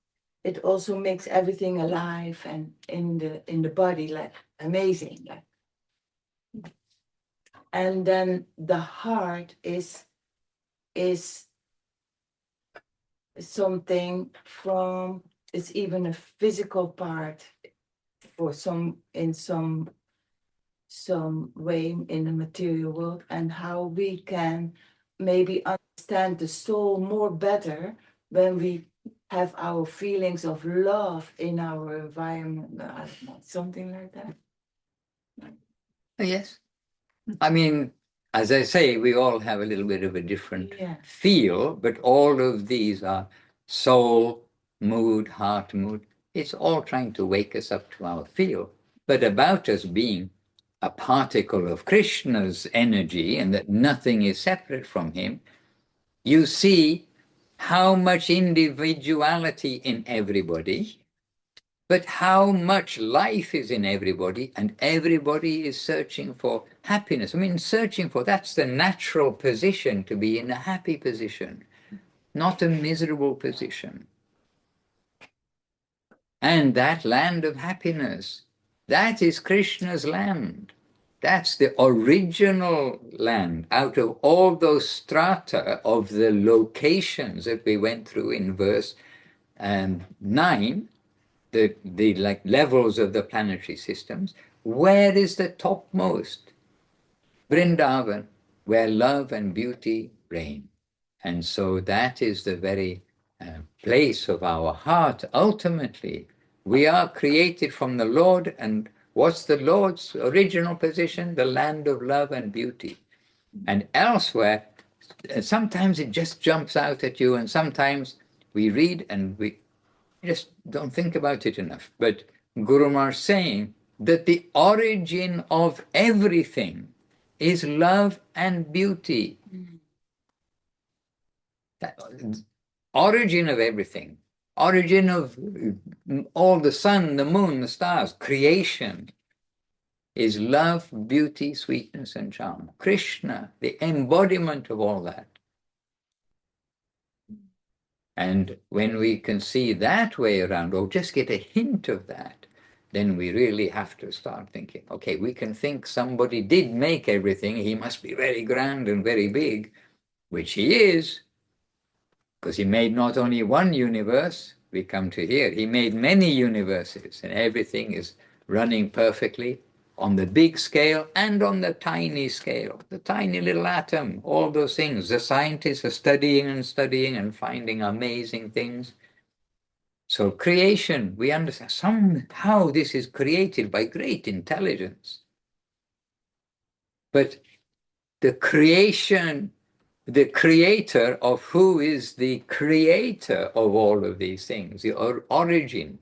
it also makes everything alive and in the body, like amazing. Like. And then the heart is something from, it's even a physical part for in some way in the material world, and how we can maybe understand the soul more better when we have our feelings of love in our environment. I don't know, something like that. Yes. I mean, as I say, we all have a little bit of a different feel, but all of these are soul, mood, heart, mood. It's all trying to wake us up to our feel, but about us being a particle of Krishna's energy and that nothing is separate from him. You see how much individuality in everybody, but how much life is in everybody, and everybody is searching for happiness. I mean, searching for, that's the natural position, to be in a happy position, not a miserable position. And that land of happiness, that is Krishna's land. That's the original land. Out of all those strata of the locations that we went through in verse 9, the like levels of the planetary systems, where is the topmost? Vrindavan, where love and beauty reign. And so that is the very place of our heart. Ultimately, we are created from the Lord, and what's the Lord's original position? The land of love and beauty. And elsewhere, sometimes it just jumps out at you, and sometimes we read and we just don't think about it enough. But Guru Maharaj is saying that the origin of everything is love and beauty. That origin of everything, origin of all the sun, the moon, the stars, creation is love, beauty, sweetness, and charm. Krishna, the embodiment of all that. And when we can see that way around, or just get a hint of that, then we really have to start thinking, okay, we can think somebody did make everything, he must be very grand and very big, which he is, because he made not only one universe, we come to here, he made many universes, and everything is running perfectly on the big scale and on the tiny scale, the tiny little atom, all those things. The scientists are studying and finding amazing things. So creation, we understand, somehow this is created by great intelligence. But the creation, the creator of who is the creator of all of these things, the origin,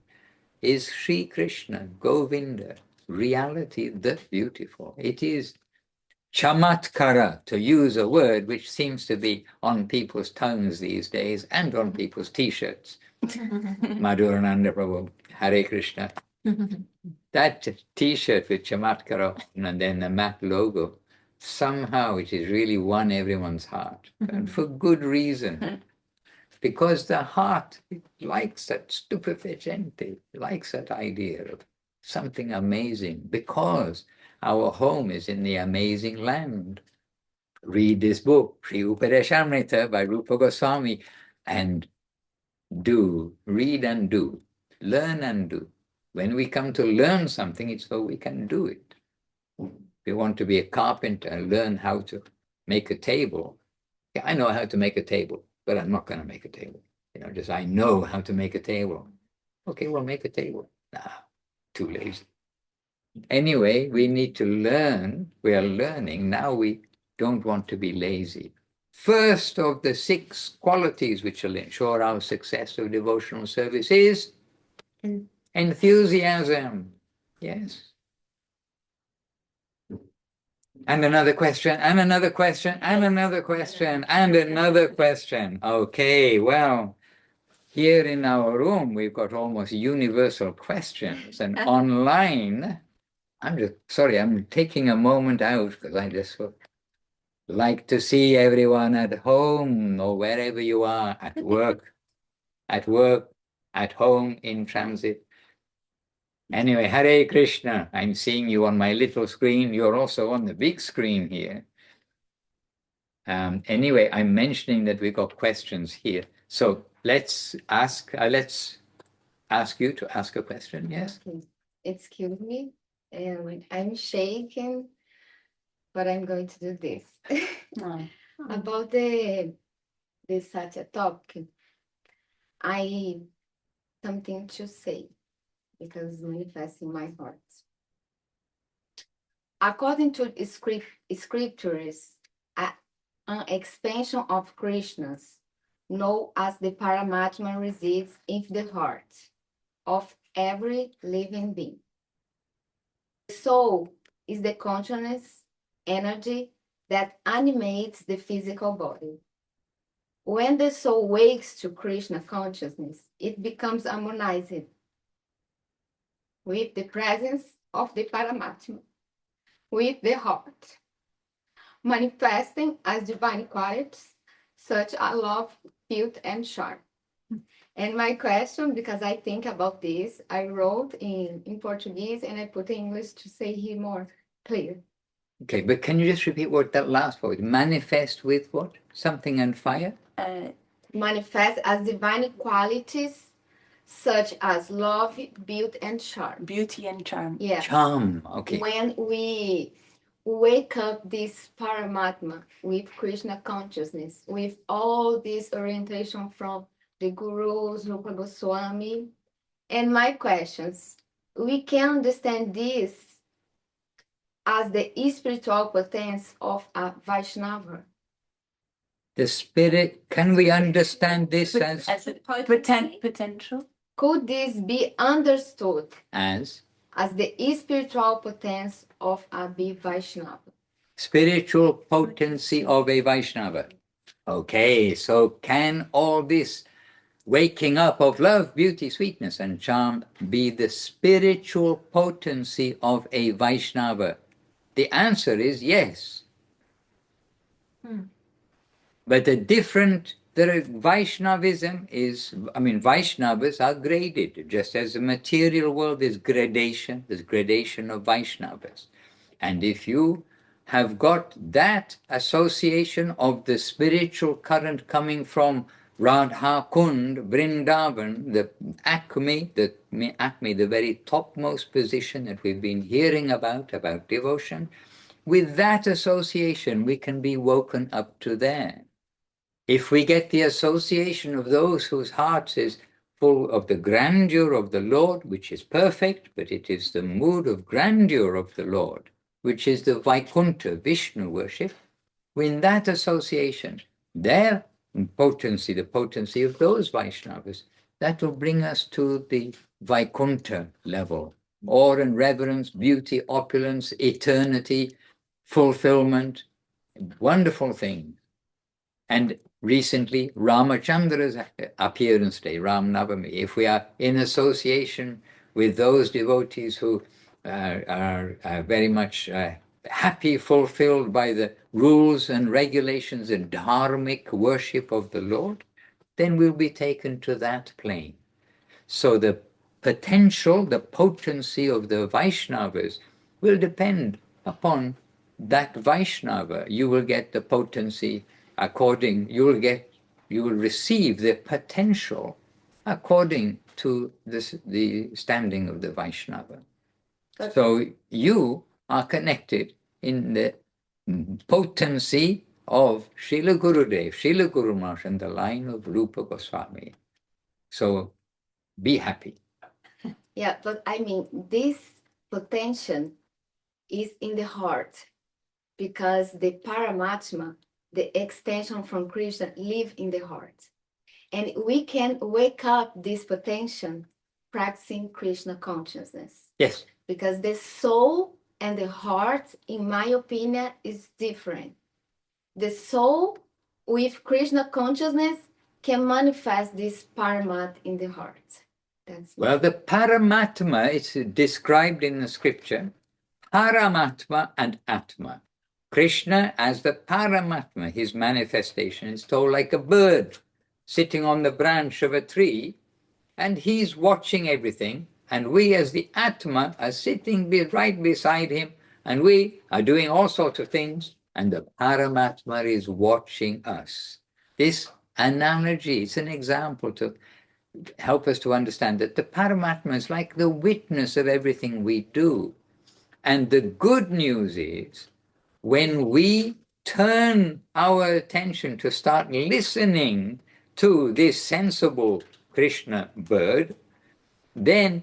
is Śrī Kṛṣṇa, Govinda, reality, the beautiful. It is chamatkara, to use a word which seems to be on people's tongues these days and on people's t-shirts. Madhusudan Prabhu, Hare Krishna. That t-shirt with chamatkara and then the MAP logo, somehow it has really won everyone's heart, and for good reason. Because the heart likes that stupefacente, likes that idea of something amazing, because our home is in the amazing land. Read this book, Upadesamrta by Rupa Goswami, and do, read and do, learn and do. When we come to learn something, it's so we can do it. We want to be a carpenter, learn how to make a table. Yeah, I know how to make a table, but I'm not going to make a table. Just I know how to make a table. Okay, we'll make a table. Nah, too lazy. Anyway, we need to learn. We are learning. Now we don't want to be lazy. First of the 6 qualities which will ensure our success of devotional service is enthusiasm. Yes. And another question, and another question, and another question, and another question. Okay, well, here in our room, we've got almost universal questions. And online, I'm taking a moment out because I just like to see everyone at home or wherever you are at work. at work, at home, in transit. Anyway, Hare Krishna, I'm seeing you on my little screen. You're also on the big screen here. Anyway, I'm mentioning that we got questions here. So let's ask you to ask a question. Yes. Okay. Excuse me, I'm shaking, but I'm going to do this. About this such a topic, I something to say because manifests in my heart. According to scriptures, an expansion of Krishna's, known as the Paramatma, resides in the heart of every living being. The soul is the consciousness energy that animates the physical body. When the soul wakes to Krishna consciousness, it becomes harmonized with the presence of the Paramatma, with the heart, manifesting as divine qualities such as love, beauty, and charm. And my question, because I think about this, I wrote in Portuguese and I put in English to say here more clear. Okay, but can you just repeat what that last word? Manifest with what? Something on fire? Manifest as divine qualities such as love, beauty, and charm. Beauty and charm. Yeah. Charm. Okay. When we wake up this Paramatma with Krishna consciousness, with all this orientation from the gurus, Rupa Goswami, and my questions, we can understand this as the spiritual potence of a Vaishnava. The spirit, can we understand this as a potential? Could this be understood as the spiritual potence of a Vaishnava? spiritual potency of a Vaishnava? Okay, so can all this waking up of love, beauty, sweetness, and charm be the spiritual potency of a Vaishnava? The answer is yes. But Vaishnavism is, Vaishnavas are graded, just as the material world is gradation, there's gradation of Vaishnavas. And if you have got that association of the spiritual current coming from Radha Kund, Vrindavan, the acme, the very topmost position that we've been hearing about devotion, with that association we can be woken up to there. If we get the association of those whose hearts is full of the grandeur of the Lord, which is perfect, but it is the mood of grandeur of the Lord, which is the Vaikuntha, Vishnu worship, in that association, their potency, the potency of those Vaishnavas, that will bring us to the Vaikuntha level. Awe and reverence, beauty, opulence, eternity, fulfillment, wonderful things. And recently, Ramachandra's appearance day, Ram Navami, if we are in association with those devotees who are very much happy, fulfilled by the rules and regulations and dharmic worship of the Lord, then we'll be taken to that plane. So the potential, the potency of the Vaishnavas will depend upon that Vaishnava. You will get the potency according, you will receive the potential according to the standing of the Vaishnava. So you are connected in the potency of Srila Gurudev, Srila Guru Maharaj, and the line of Rupa Goswami. So be happy. Yeah, but this potential is in the heart because the Paramatma, the extension from Krishna, live in the heart. And we can wake up this potential practicing Krishna consciousness. Yes. Because the soul and the heart, in my opinion, is different. The soul with Krishna consciousness can manifest this Paramatma in the heart. Well, the Paramatma is described in the scripture, Paramatma and Atma. Krishna as the Paramatma, his manifestation is told like a bird sitting on the branch of a tree, and he's watching everything, and we as the Atma are sitting right beside him, and we are doing all sorts of things, and the Paramatma is watching us. This analogy is an example to help us to understand that the Paramatma is like the witness of everything we do. And the good news is, when we turn our attention to start listening to this sensible Krishna bird, then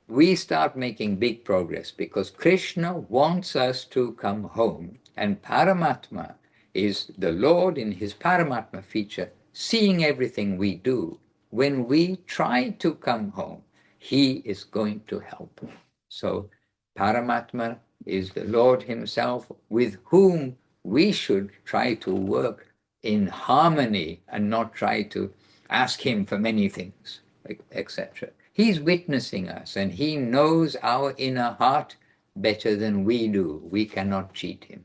we start making big progress, because Krishna wants us to come home, and Paramatma is the Lord in his Paramatma feature, seeing everything we do. When we try to come home, he is going to help. So Paramatma is the Lord himself, with whom we should try to work in harmony and not try to ask him for many things, etc. He's witnessing us, and he knows our inner heart better than we do. We cannot cheat him.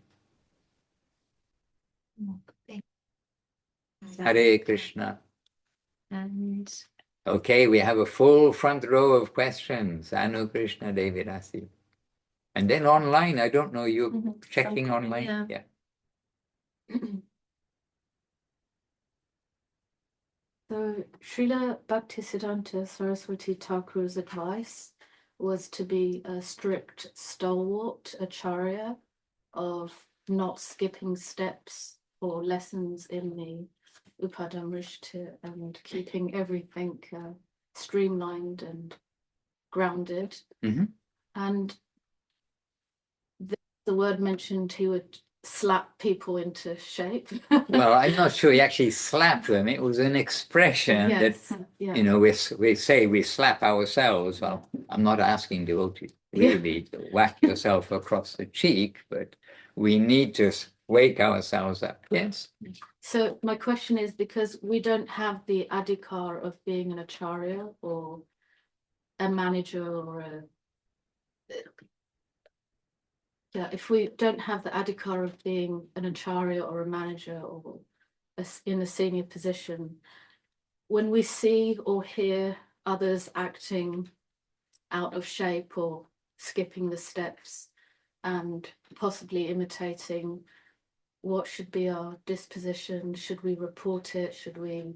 Hare Krishna. And Okay, we have a full front row of questions. Anu Krishna Devirasi. And then online, I don't know, you're checking online? Yeah. So Srila Bhaktisiddhanta Saraswati Thakur's advice was to be a strict stalwart acharya, of not skipping steps or lessons in the Upadesamrta, and keeping everything streamlined and grounded. And the word mentioned he would slap people into shape. Well, I'm not sure he actually slapped them. It was an expression that, you know, we say we slap ourselves. Well, I'm not asking devotees really to whack yourself across the cheek, but we need to wake ourselves up. Yes. So my question is, because we don't have the adhikar of being an acharya or a manager or a if we don't have the adhikar of being an acharya or a manager or in a senior position, when we see or hear others acting out of shape or skipping the steps and possibly imitating, what should be our disposition? Should we report it? Should we?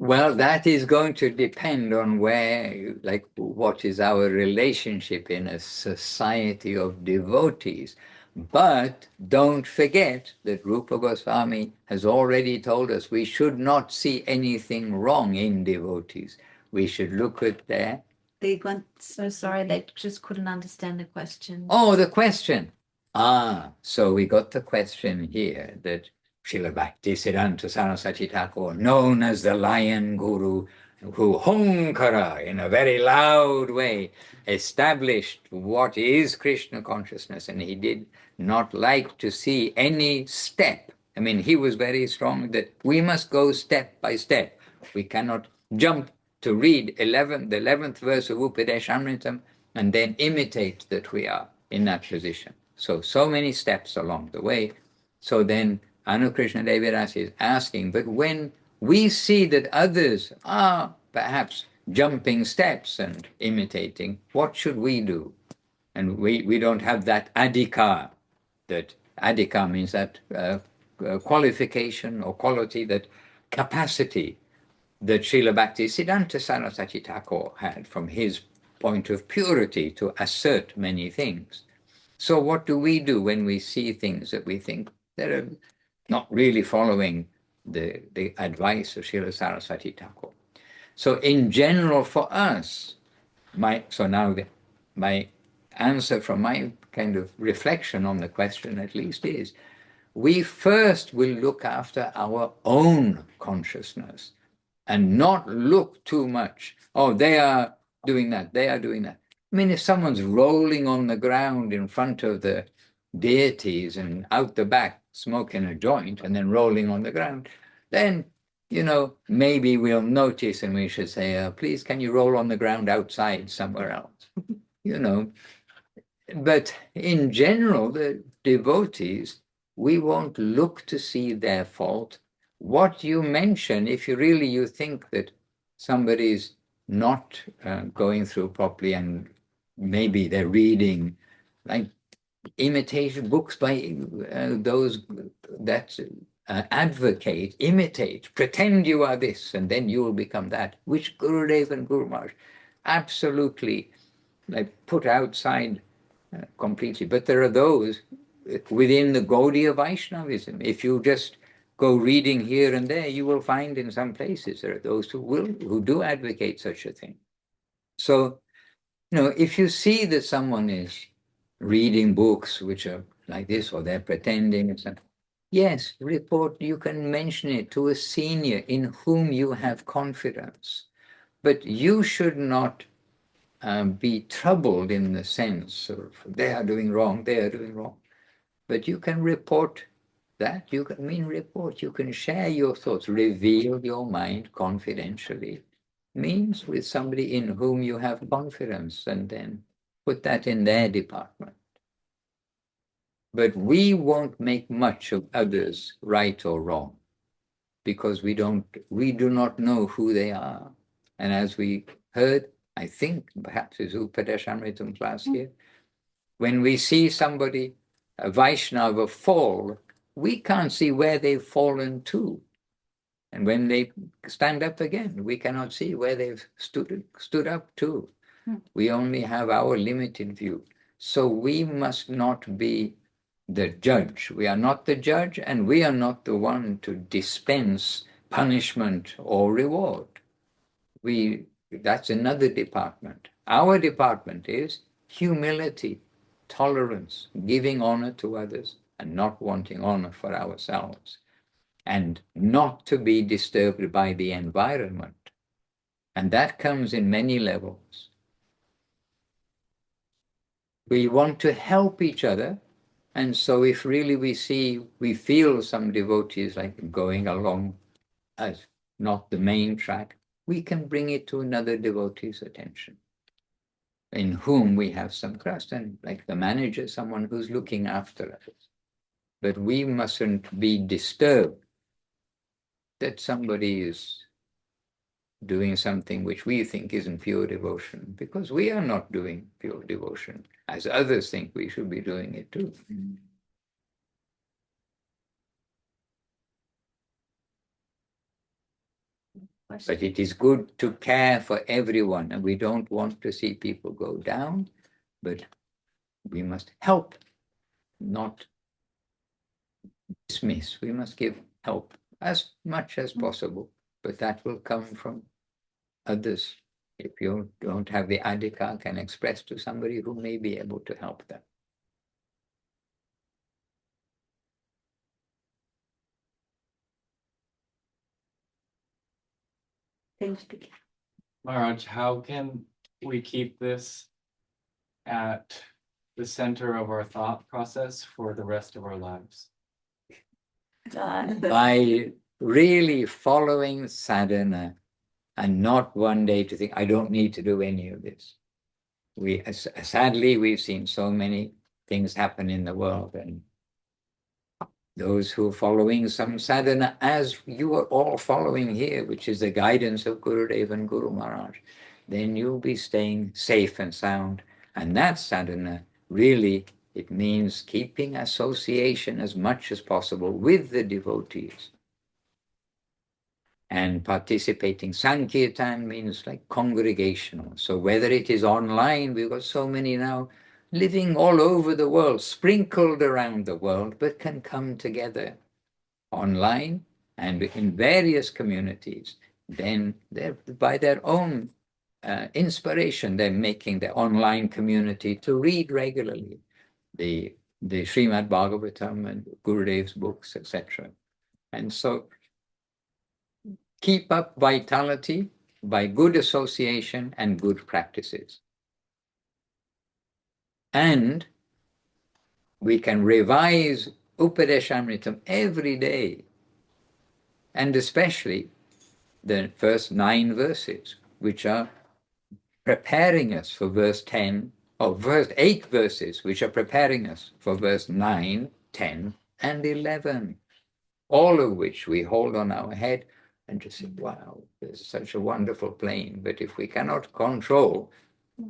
Well, that is going to depend on where, like, what is our relationship in a society of devotees. But don't forget that Rupa Goswami has already told us we should not see anything wrong in devotees. We should look at their... they went, so sorry, they just couldn't understand the question. Oh, the question. So we got the question here that Srila Bhaktisiddhanta Saraswati Thakur, known as the Lion Guru, who hunkara in a very loud way established what is Krishna consciousness, and he did not like to see any step. I mean, he was very strong that we must go step by step. We cannot jump to read the 11th verse of Upadesamrta and then imitate that we are in that position. So many steps along the way. So then Anu Krishna Devirasi is asking, but when we see that others are perhaps jumping steps and imitating, what should we do? And we don't have that adhikar. That adhikar means that qualification or quality, that capacity that Srila Bhaktisiddhanta Saraswati Thakur had from his point of purity to assert many things. So what do we do when we see things that we think that are not really following the advice of Srila Saraswati Thakur? So in general for us, my answer from my kind of reflection on the question at least is, we first will look after our own consciousness and not look too much. Oh, they are doing that, they are doing that. I mean, if someone's rolling on the ground in front of the deities and out the back smoking a joint and then rolling on the ground, then, you know, maybe we'll notice and we should say, please, can you roll on the ground outside somewhere else? You know, but in general, the devotees, we won't look to see their fault. What you mention, if you think that somebody's not going through properly, and maybe they're reading like imitation books by those that advocate, imitate, pretend you are this, and then you will become that, which Gurudev and Guru Maharaj absolutely put outside completely. But there are those within the Gaudiya Vaishnavism. If you just go reading here and there, you will find in some places there are those who do advocate such a thing. So, if you see that someone is reading books which are like this, or they're pretending and something, yes, report. You can mention it to a senior in whom you have confidence. But you should not be troubled in the sense of they are doing wrong, they are doing wrong. But you can report that. You can share your thoughts, reveal your mind confidentially. Means with somebody in whom you have confidence, and then put that in their department. But we won't make much of others right or wrong, because we do not know who they are. And as we heard, I think perhaps it's Upadesamrta class here, when we see somebody, a Vaishnava, fall, we can't see where they've fallen to. And when they stand up again, we cannot see where they've stood up to. We only have our limited view. So we must not be the judge. We are not the judge, and we are not the one to dispense punishment or reward. That's another department. Our department is humility, tolerance, giving honor to others, and not wanting honor for ourselves, and not to be disturbed by the environment. And that comes in many levels. We want to help each other, and so if really we feel some devotees going along as not the main track, we can bring it to another devotee's attention, in whom we have some trust, and like the manager, someone who's looking after us. But we mustn't be disturbed that somebody is doing something which we think isn't pure devotion, because we are not doing pure devotion, as others think we should be doing it too. But it is good to care for everyone, and we don't want to see people go down, but we must help, not dismiss. We must give help as much as possible, but that will come from others. If you don't have the adhikar, can express to somebody who may be able to help them. Maharaj, how can we keep this at the center of our thought process for the rest of our lives? By really following sadhana, and not one day to think, I don't need to do any of this. Sadly, we've seen so many things happen in the world, and those who are following some sadhana, as you are all following here, which is the guidance of Gurudev and Guru Maharaj, then you'll be staying safe and sound. And that sadhana, really, it means keeping association as much as possible with the devotees. And participating. Sankirtan means like congregational. So whether it is online, we've got so many now living all over the world, sprinkled around the world, but can come together online and in various communities. Then they're, by their own inspiration, they're making their online community to read regularly the Srimad Bhagavatam and Gurudev's books, etc. And so keep up vitality by good association and good practices. And we can revise Upadesamrta every day, and especially the first 9 verses, which are preparing us for verse 10, or first 8 verses, which are preparing us for verse 9, 10, 111, all of which we hold on our head and just say, wow, this is such a wonderful plane. But if we cannot control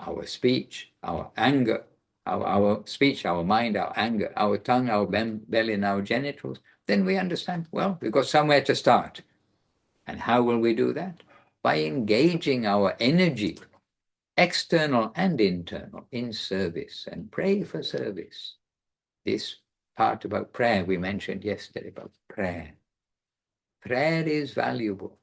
our speech, our anger, our speech, our mind, our anger, our tongue, our belly, and our genitals, then we understand, well, we've got somewhere to start. And how will we do that? By engaging our energy, external and internal, in service, and pray for service. This part about prayer we mentioned yesterday, about prayer. Prayer is valuable.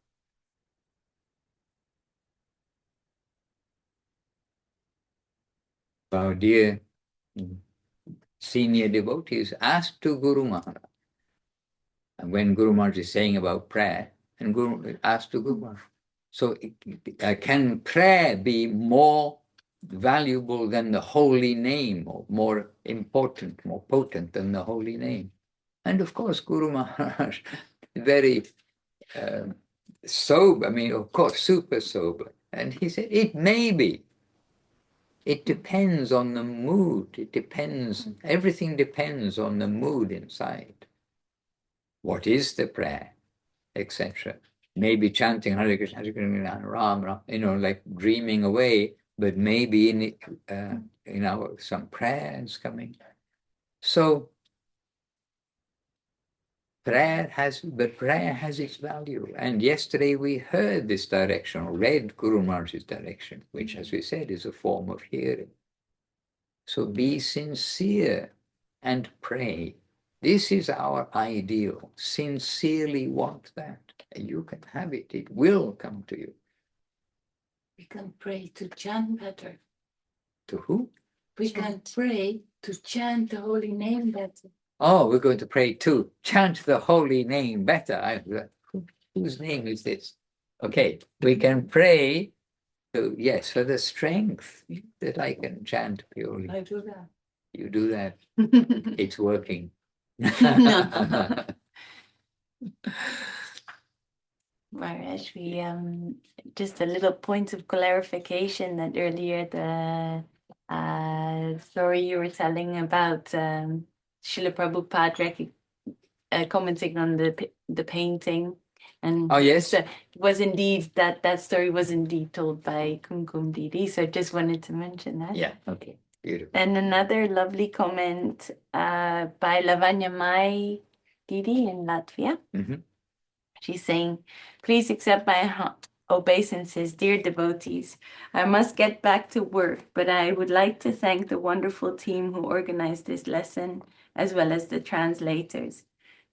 Our dear senior devotees asked to Guru Maharaj, and when Guru Maharaj is saying about prayer, and Guru asked to Guru Maharaj, so can prayer be more valuable than the holy name, or more important, more potent than the holy name? And of course, Guru Maharaj, very sober, I mean, of course, super sober. And he said, it may be. It depends on the mood. It depends, everything depends on the mood inside. What is the prayer, etc. Maybe chanting Hare Krishna, Hare Krishna, Ram, Ram, like dreaming away, but maybe in some prayers coming. So prayer has its value. And yesterday we heard this direction, read Guru Maharaj's direction, which, as we said, is a form of hearing. So be sincere and pray. This is our ideal. Sincerely want that. You can have it. It will come to you. We can pray to chant better. To who? We can pray to chant the holy name better. Oh, we're going to pray to chant the holy name better. Whose name is this? Okay, we can pray to, yes, for the strength that I can chant purely. I do that. You do that. It's working. Maharaj, we just a little point of clarification that earlier the story you were telling about Srila Prabhupada commenting on the painting, and oh yes, was indeed that story was indeed told by Kumkum Didi. So I just wanted to mention that. Yeah. Okay. Beautiful. And another lovely comment by Lavanya Mai Didi in Latvia. Mm-hmm. She's saying, please accept my obeisances, dear devotees. I must get back to work, but I would like to thank the wonderful team who organized this lesson, as well as the translators.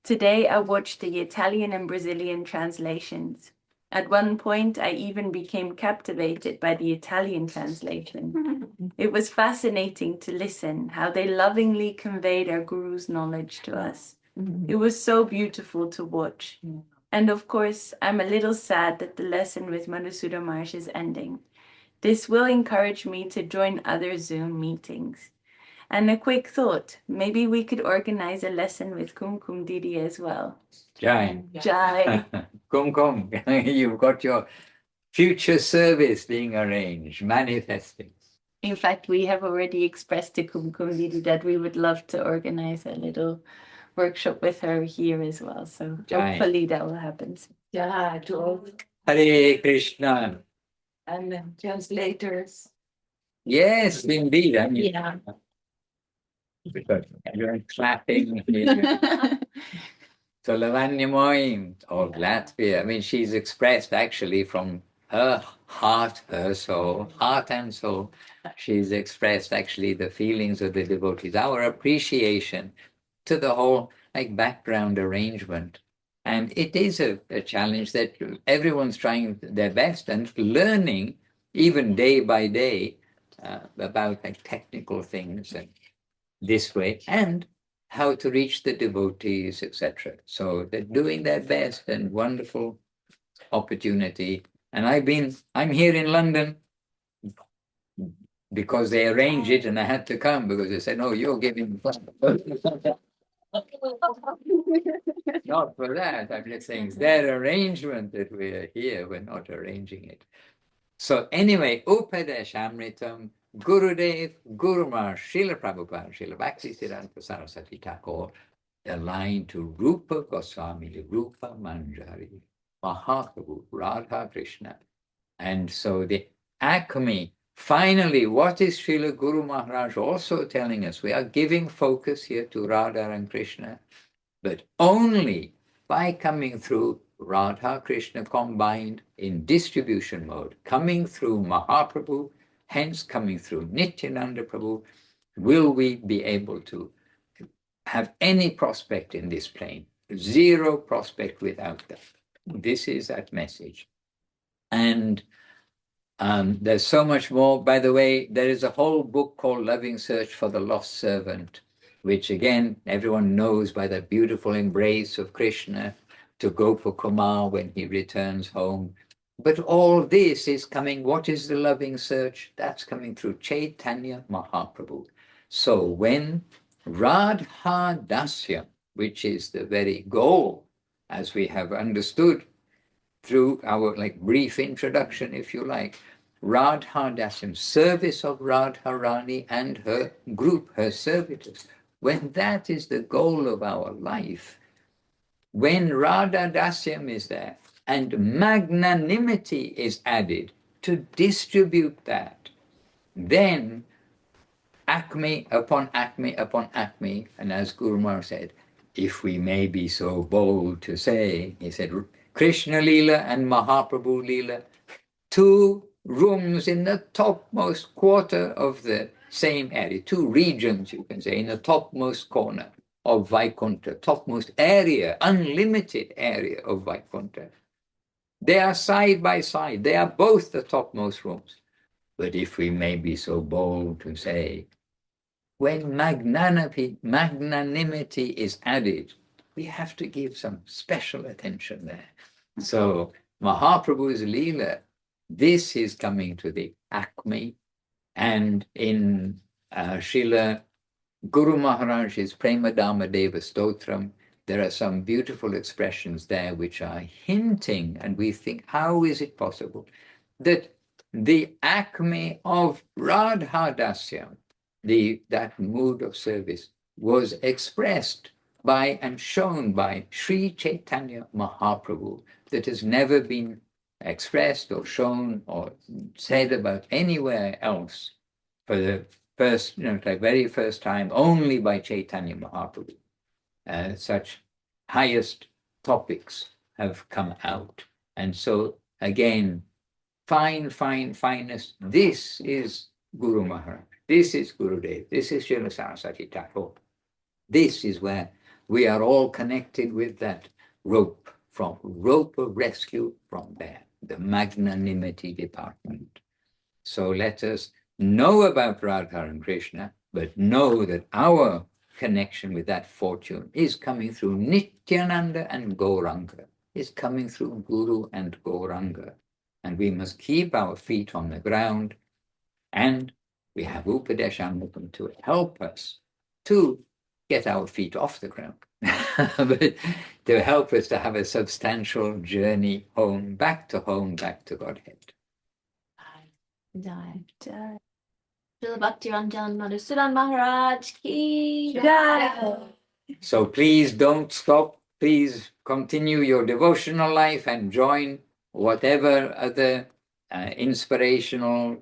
Today, I watched the Italian and Brazilian translations. At one point, I even became captivated by the Italian translation. It was fascinating to listen how they lovingly conveyed our Guru's knowledge to us. It was so beautiful to watch. And of course, I'm a little sad that the lesson with Madhusudan Maharaj is ending. This will encourage me to join other Zoom meetings. And a quick thought, maybe we could organize a lesson with Kumkum Didi as well. Jai. Jai. Kumkum, you've got your future service being arranged, manifesting. In fact, we have already expressed to Kumkum Didi that we would love to organize a little workshop with her here as well. So Jai. hopefully that will happen. Yeah, to all Hare Krishna. and translators. Yes, indeed. I mean, Yeah. because you're clapping here. So Lavanya Moim of Latvia, I mean, she's expressed actually from her heart, her soul, heart and soul. She's expressed actually the feelings of the devotees, our appreciation to the whole background arrangement. And it is a challenge that everyone's trying their best and learning even day by day about technical things and this way, and how to reach the devotees, etc. So they're doing their best, and wonderful opportunity. And I'm here in London because they arranged it, and I had to come because they said, "No, you're giving." Not for that. I'm just saying it's their arrangement that we are here. We're not arranging it. So anyway, Upadesamrta, Gurudev, Guru Maharaj, Srila Prabhupada, Srila Bhakti-Siddhanta Saraswati Thakur, aligned to Rupa Goswami, Rupa Manjari, Mahaprabhu, Radha Krishna. And so the acme, finally, what is Srila Guru Maharaj also telling us? We are giving focus here to Radha and Krishna, but only by coming through Radha Krishna combined in distribution mode, coming through Mahaprabhu, hence coming through Nityananda Prabhu, will we be able to have any prospect in this plane. Zero prospect without that. This is that message. And there's so much more. By the way, there is a whole book called Loving Search for the Lost Servant, which again, everyone knows by the beautiful embrace of Krishna to Gopakumar when he returns home. But all this is coming, what is the loving search? That's coming through Chaitanya Mahaprabhu. So when Radha Dasya, which is the very goal, as we have understood through our brief introduction, if you like, Radha Dasyam, service of Radharani and her group, her servitors. When that is the goal of our life, when Radha Dasyam is there and magnanimity is added to distribute that, then acme upon acme upon acme, and as Guru Maharaj said, if we may be so bold to say, he said, Krishna Lila and Mahaprabhu Lila, two rooms in the topmost quarter of the same area, two regions, you can say, in the topmost corner of Vaikuntha, topmost area, unlimited area of Vaikuntha. They are side by side. They are both the topmost rooms. But if we may be so bold to say, when magnanimity is added, we have to give some special attention there. So Mahaprabhu's Leela, this is coming to the acme, and in Srila Guru Maharaj's Premedaṁ Deva Stotram, there are some beautiful expressions there which are hinting, and we think, how is it possible that the acme of Radha Dasyam, that mood of service, was expressed by and shown by Sri Chaitanya Mahaprabhu, that has never been expressed or shown or said about anywhere else for the first, very first time, only by Chaitanya Mahaprabhu. Such highest topics have come out. And so again, finest, this is Guru Maharaj, this is Gurudev, this is Śrīla Saraswati Thakur. This is where we are all connected with that rope of rescue from there, the magnanimity department. So let us know about Radha and Krishna, but know that our connection with that fortune is coming through Nityananda and Gauranga, is coming through Guru and Gauranga. And we must keep our feet on the ground, and we have Upadesamrta to help us to get our feet off the ground, but to help us to have a substantial journey home, back to Godhead. Jai. Srila Bhakti-Ranjan Madhusudan Maharaj ki Jai. So please don't stop. Please continue your devotional life and join whatever other inspirational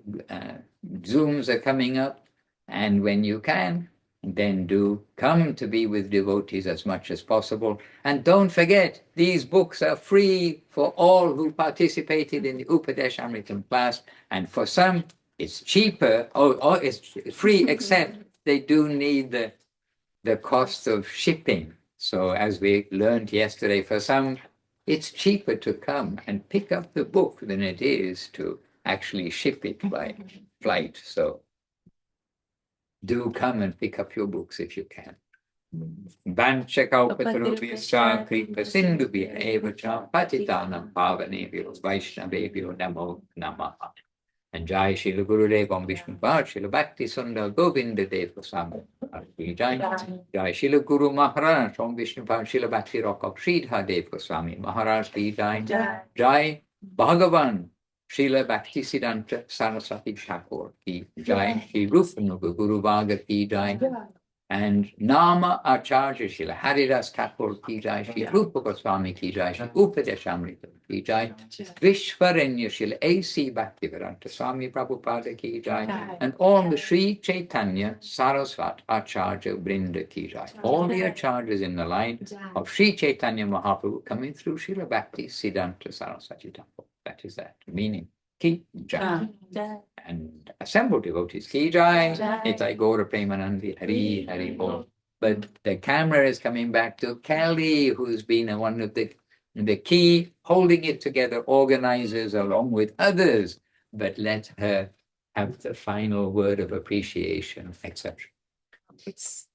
Zooms are coming up. And when you can, then do come to be with devotees as much as possible. And don't forget, these books are free for all who participated in the Upadesamrta class. And for some, it's cheaper, or it's free, except they do need the cost of shipping. So as we learned yesterday, for some, it's cheaper to come and pick up the book than it is to actually ship it by flight. So do come and pick up your books if you can. Vanchakalpatarubhyascha kripasindubhya eva cha patitanam pavanebhyo vaishnavebhyo namo namaha. And Jai Srila Gurudev Om Vishnu Pad Srila Bhakti Sundar Govinda Dev Goswami Jai. Jai Srila Guru Maharaj Om Vishnu Pad Srila Bhakti Rakab Śrīdhā Dev Goswami Maharaj Ki Jai. Jai Bhagavan Srila Bhakti Siddhanta Saraswati Thakur Ki Jai. Shri Rupanuga Guru Bhaga Ki Jai. And Nama Acharya Śrīla Haridas Thakur ki jai, Śrī Rupa Goswami ki jai, Śrī Upadesamrta ki jai, Vishvaranya Śrīla A.C. Bhakti-Vedanta Swami Prabhupada ki jai, and all the Sri Chaitanya Saraswat Acharya Brinda ki jai. All the acharyas in the line of Sri Chaitanya Mahaprabhu coming through Śrīla Bhakti Siddhanta Saraswati Thakur. That is that meaning. Ki jai. And assembled devotees, ki jai, Nitai Gaura Premanandi, Hari, Hari Bol. But the camera is coming back to Kelly, who's been one of the key, holding it together, organizers along with others. But let her have the final word of appreciation, etc. It's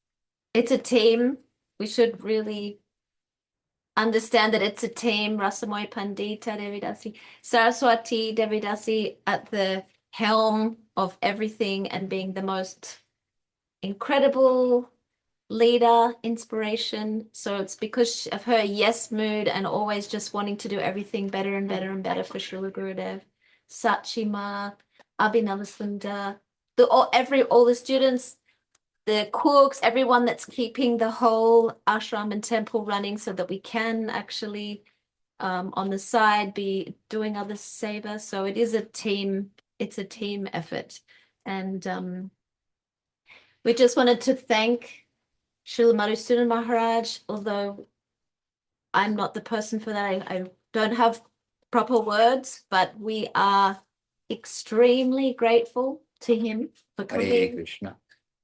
a team. We should really understand that it's a team. Rasamoy Pandita Devidasi, Saraswati Devidasi at the helm of everything and being the most incredible leader, inspiration. So it's because of her yes mood and always just wanting to do everything better and better and better for Srila Gurudev. Sachima, Abhinavasunda, all the students, the cooks, everyone that's keeping the whole ashram and temple running so that we can actually on the side be doing other seva. So it is a team. It's a team effort. And we just wanted to thank Srila Madhusudan Maharaj, although I'm not the person for that. I don't have proper words, but we are extremely grateful to him for Hare coming, Krishna.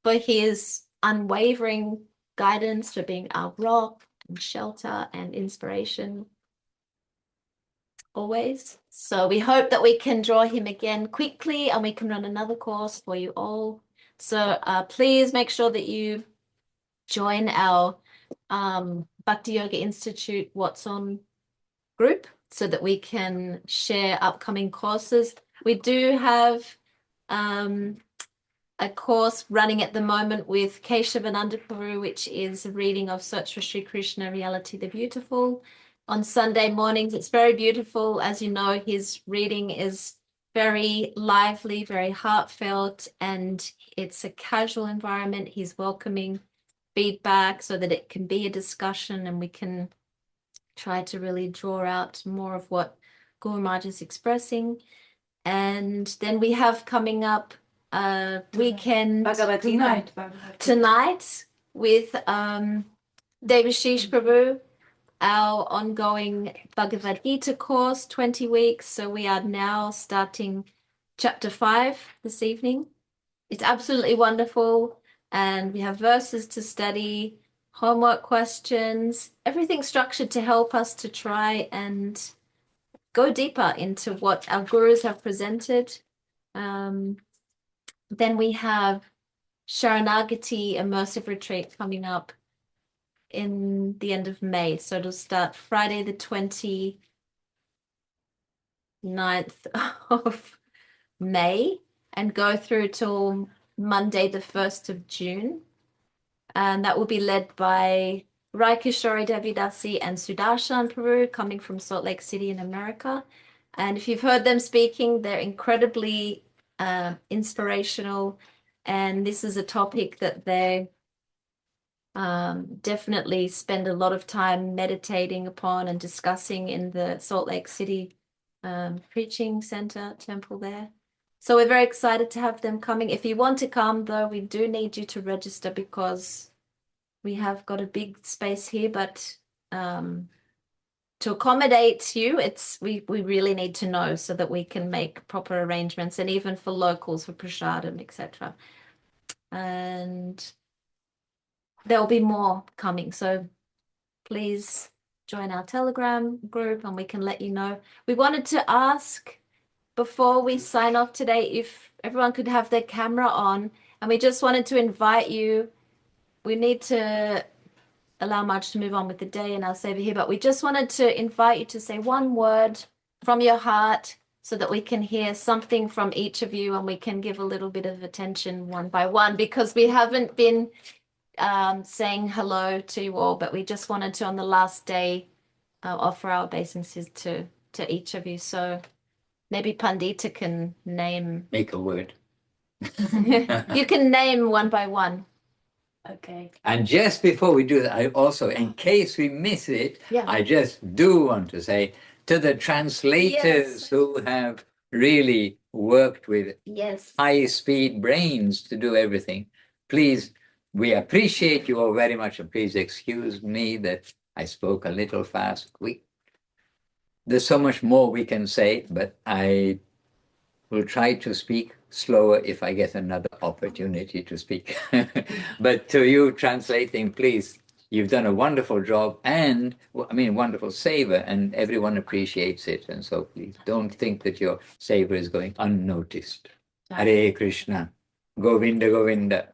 for his unwavering guidance, for being our rock and shelter and inspiration always. So we hope that we can draw him again quickly and we can run another course for you all. So please make sure that you join our Bhakti Yoga Institute What's On group so that we can share upcoming courses. We do have a course running at the moment with Keshavananda Prabhu, which is a reading of Search for Śrī Kṛṣṇa, Reality the Beautiful. On Sunday mornings, it's very beautiful. As you know, his reading is very lively, very heartfelt, and it's a casual environment. He's welcoming feedback so that it can be a discussion and we can try to really draw out more of what Guru Maharaj is expressing. And then we have coming up weekend tonight with Devashish Prabhu, our ongoing Bhagavad Gita course, 20 weeks. So we are now starting chapter 5 this evening. It's absolutely wonderful. And we have verses to study, homework questions, everything structured to help us to try and go deeper into what our gurus have presented. Then we have Sharanagati Immersive Retreat coming up in the end of May. So it'll start Friday the 29th of May and go through till Monday the 1st of June. And that will be led by Rai Kishori Devidasi and Sudarshan Prabhu coming from Salt Lake City in America. And if you've heard them speaking, they're incredibly inspirational. And this is a topic that they definitely spend a lot of time meditating upon and discussing in the Salt Lake City preaching center temple there. So we're very excited to have them coming. If you want to come, though, we do need you to register because we have got a big space here, but to accommodate you, we really need to know so that we can make proper arrangements, and even for locals, for prasadam, etc. And there'll be more coming, so please join our Telegram group and we can let you know. We wanted to ask before we sign off today if everyone could have their camera on, and we just wanted to invite you. We need to allow Marge to move on with the day and I'll save it here, but we just wanted to invite you to say one word from your heart so that we can hear something from each of you and we can give a little bit of attention one by one, because we haven't been saying hello to you all, but we just wanted to on the last day offer our obeisances to each of you. So maybe Pandita can name. Make a word. You can name one by one. Okay. And just before we do that, I also, in case we miss it, Yeah. I just do want to say to the translators Yes. who have really worked with Yes. high-speed brains to do everything, please, we appreciate you all very much, and please excuse me that I spoke a little fast. There's so much more we can say, but I will try to speak slower if I get another opportunity to speak. But to you translating, please, you've done a wonderful job and, I mean, wonderful savor, and everyone appreciates it. And so please don't think that your savor is going unnoticed. Hare Krishna, Govinda Govinda.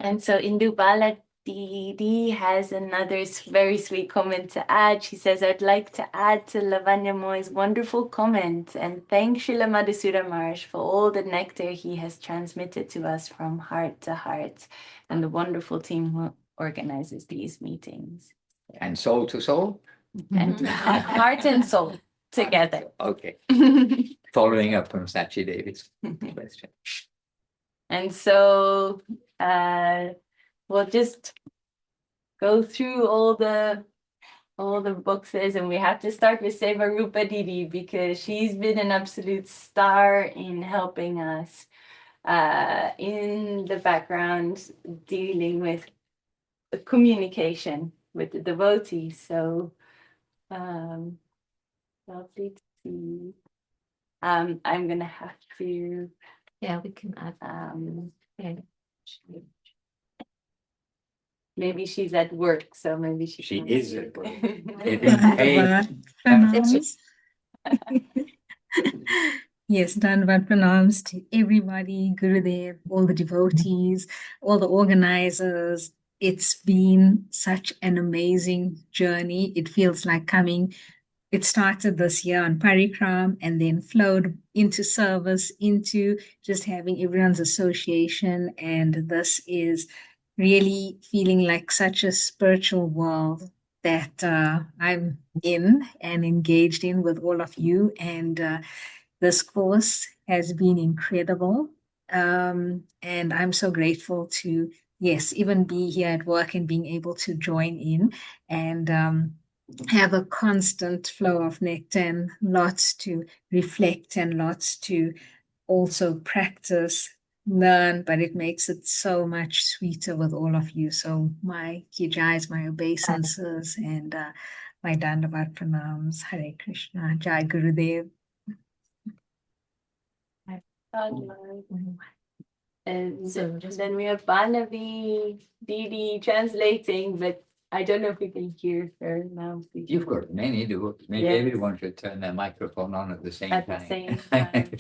And so Indubala Didi has another very sweet comment to add. She says, I'd like to add to Lavanya Moy's wonderful comment and thank Srila Madhusudan Maharaj for all the nectar he has transmitted to us from heart to heart and the wonderful team who organizes these meetings. And soul to soul? And heart and soul together. Okay. Following up from Sachi David's question. And so we'll just go through all the boxes, and we have to start with Seva Rupa Didi because she's been an absolute star in helping us in the background dealing with communication with the devotees. So lovely to see. I'm gonna have to Yeah, we can add. okay. Maybe she's at work, so maybe She can't is speak. at work. Pranams. Yes, Dandavat pranams to everybody, Gurudev, all the devotees, all the organizers. It's been such an amazing journey. It feels like it started this year on Parikram and then flowed into service, into just having everyone's association. And this is really feeling like such a spiritual world that I'm in and engaged in with all of you. And this course has been incredible. And I'm so grateful to, yes, even be here at work and being able to join in and have a constant flow of nectar and lots to reflect and lots to also practice, learn, but it makes it so much sweeter with all of you. So my kijais, my obeisances, and my dandavat pranams. Hare Krishna, Jai Gurudev. And then we have Banavi Didi translating, but I don't know if we can hear her now. You've got many devotees. Maybe Yes. everyone should turn their microphone on at the same At time. the same time.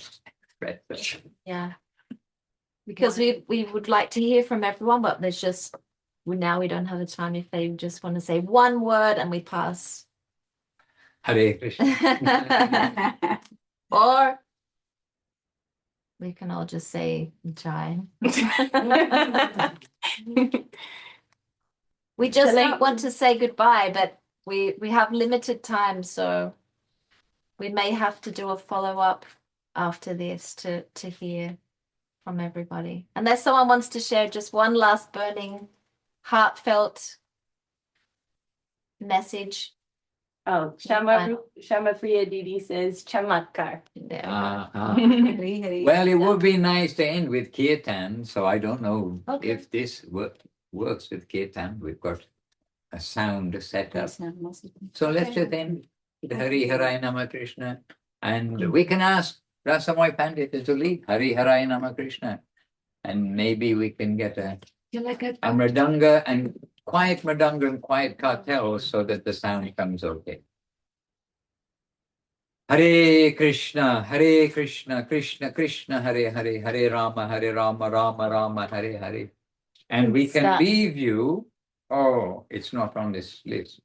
Yeah. Because we would like to hear from everyone, but there's just now we don't have the time if they just want to say one word and we pass. Hare Krishna. Or we can all just say Jai. We just don't want to say goodbye, but we have limited time, so we may have to do a follow-up after this to hear from everybody. Unless someone wants to share just one last burning, heartfelt message. Oh, Shama Priya Didi says Chamatkar. Well, it would be nice to end with kirtan, so I don't know if this works with kirtan. We've got a sound set up. So let's just end with Hari Harai Nama Krishna. And we can ask Rasamai Pandita to lead Hari Harai Nama Krishna. And maybe we can get a mridanga and quiet mridanga and quiet cartel so that the sound comes okay. Hare Krishna, Krishna Krishna, Hare Hare, Hare Rama, Rama Rama, Hare Hare. And we can leave you. Oh, it's not on this list.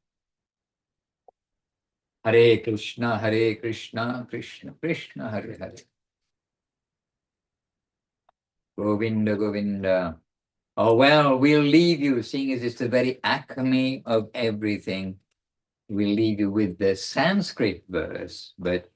Hare Krishna, Krishna Krishna, Hare Hare. Govinda, Govinda. Oh, well, we'll leave you, seeing as it's the very acme of everything. We'll leave you with the Sanskrit verse, but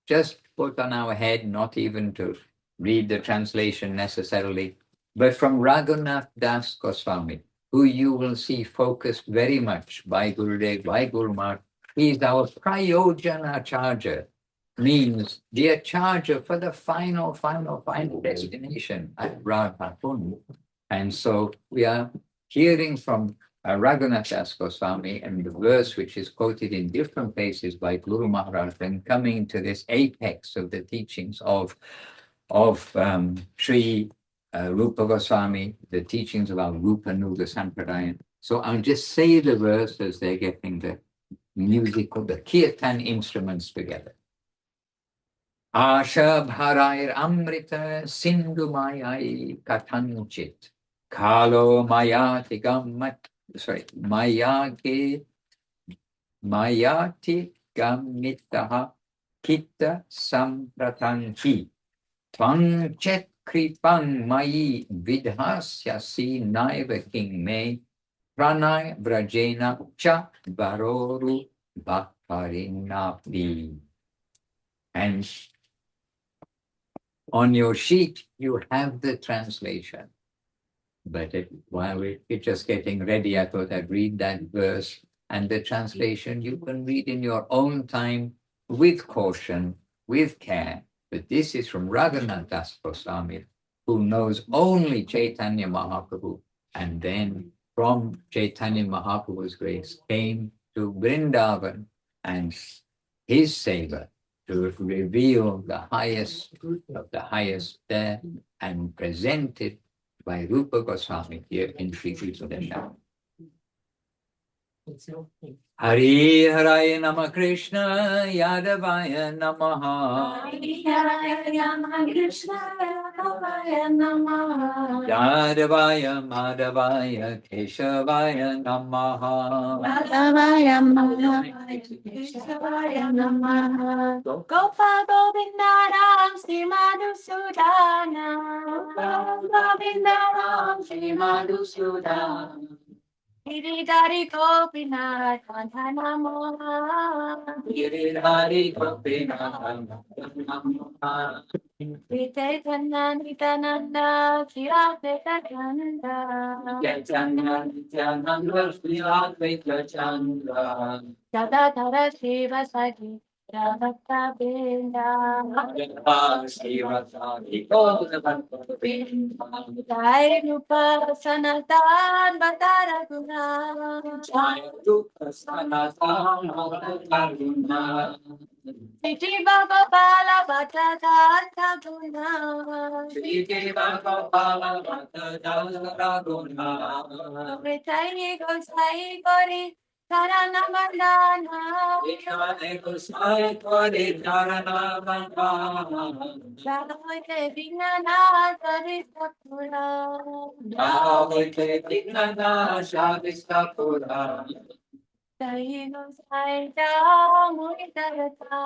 just put on our head, not even to read the translation necessarily. But from Raghunath Das Goswami, who you will see focused very much by Gurudev, by Guru Maharaj, he is our Prayojana Charger, means the Acharya for the final destination at Radha. And so we are hearing from Raghunath Das Goswami, and the verse which is quoted in different places by Guru Maharaj, and coming to this apex of the teachings of Śrī Rūpa Goswami, the teachings of our Rupa Nuga Sampradaya. So I'll just say the verse as they're getting the musical, the kirtan instruments together. Asha bharair amrita sindhu mayai katanchit kalo mayati gammat. Mayati gammitaha kitta sampratanki tvang chet kripang mayi vidhasyasi naiva king me praṇaya-vrajena cha varoru bhaktarinapi. And on your sheet you have the translation. But while we're just getting ready, I thought I'd read that verse, and the translation you can read in your own time with caution, with care. But this is from Raghunath Das Goswami, who knows only Chaitanya Mahaprabhu, and then from Chaitanya Mahaprabhu's grace came to Vrindavan and his seva to reveal the highest of the highest there and present it by Rupa Goswami here in Śrī Kṛṣṇa. Hari Haraya Nama Krishna Yadavaya Namaha. Hari Haraya Nama Krishna Yadavaya Namaha. Yadavaya Madhavaya Keshavaya Namaha. Madhavaya Madhavaya Keshavaya Namaha. Gopa Govindaram Śrī Madhusudan. Govindaram Śrī Madhusudan. Giridhari Gopinath Vandana Moha. Giridhari Gopinath Vandana Moha. Chaitanya Nityananda Śrī Rādhā Chaitanya Nityananda Śrī Rādhā. Gadadhara Śrīvasadi Radha Jai Rupa Sanatan Bhatara Guna. Jai Rupa Sanatan Bhatara Guna. Shri Gopala Bhattacharya Guna. Shri Gopala Bhattacharya Guna. Vyadhāyi Gosai Gori Sarana Vandana. Vyadhāyi Gosai Gori Sarana Vandana. Javoite Vignana Saristapura. Javoite Vignana Saristapura. Jai Gosai Jai Muridharata.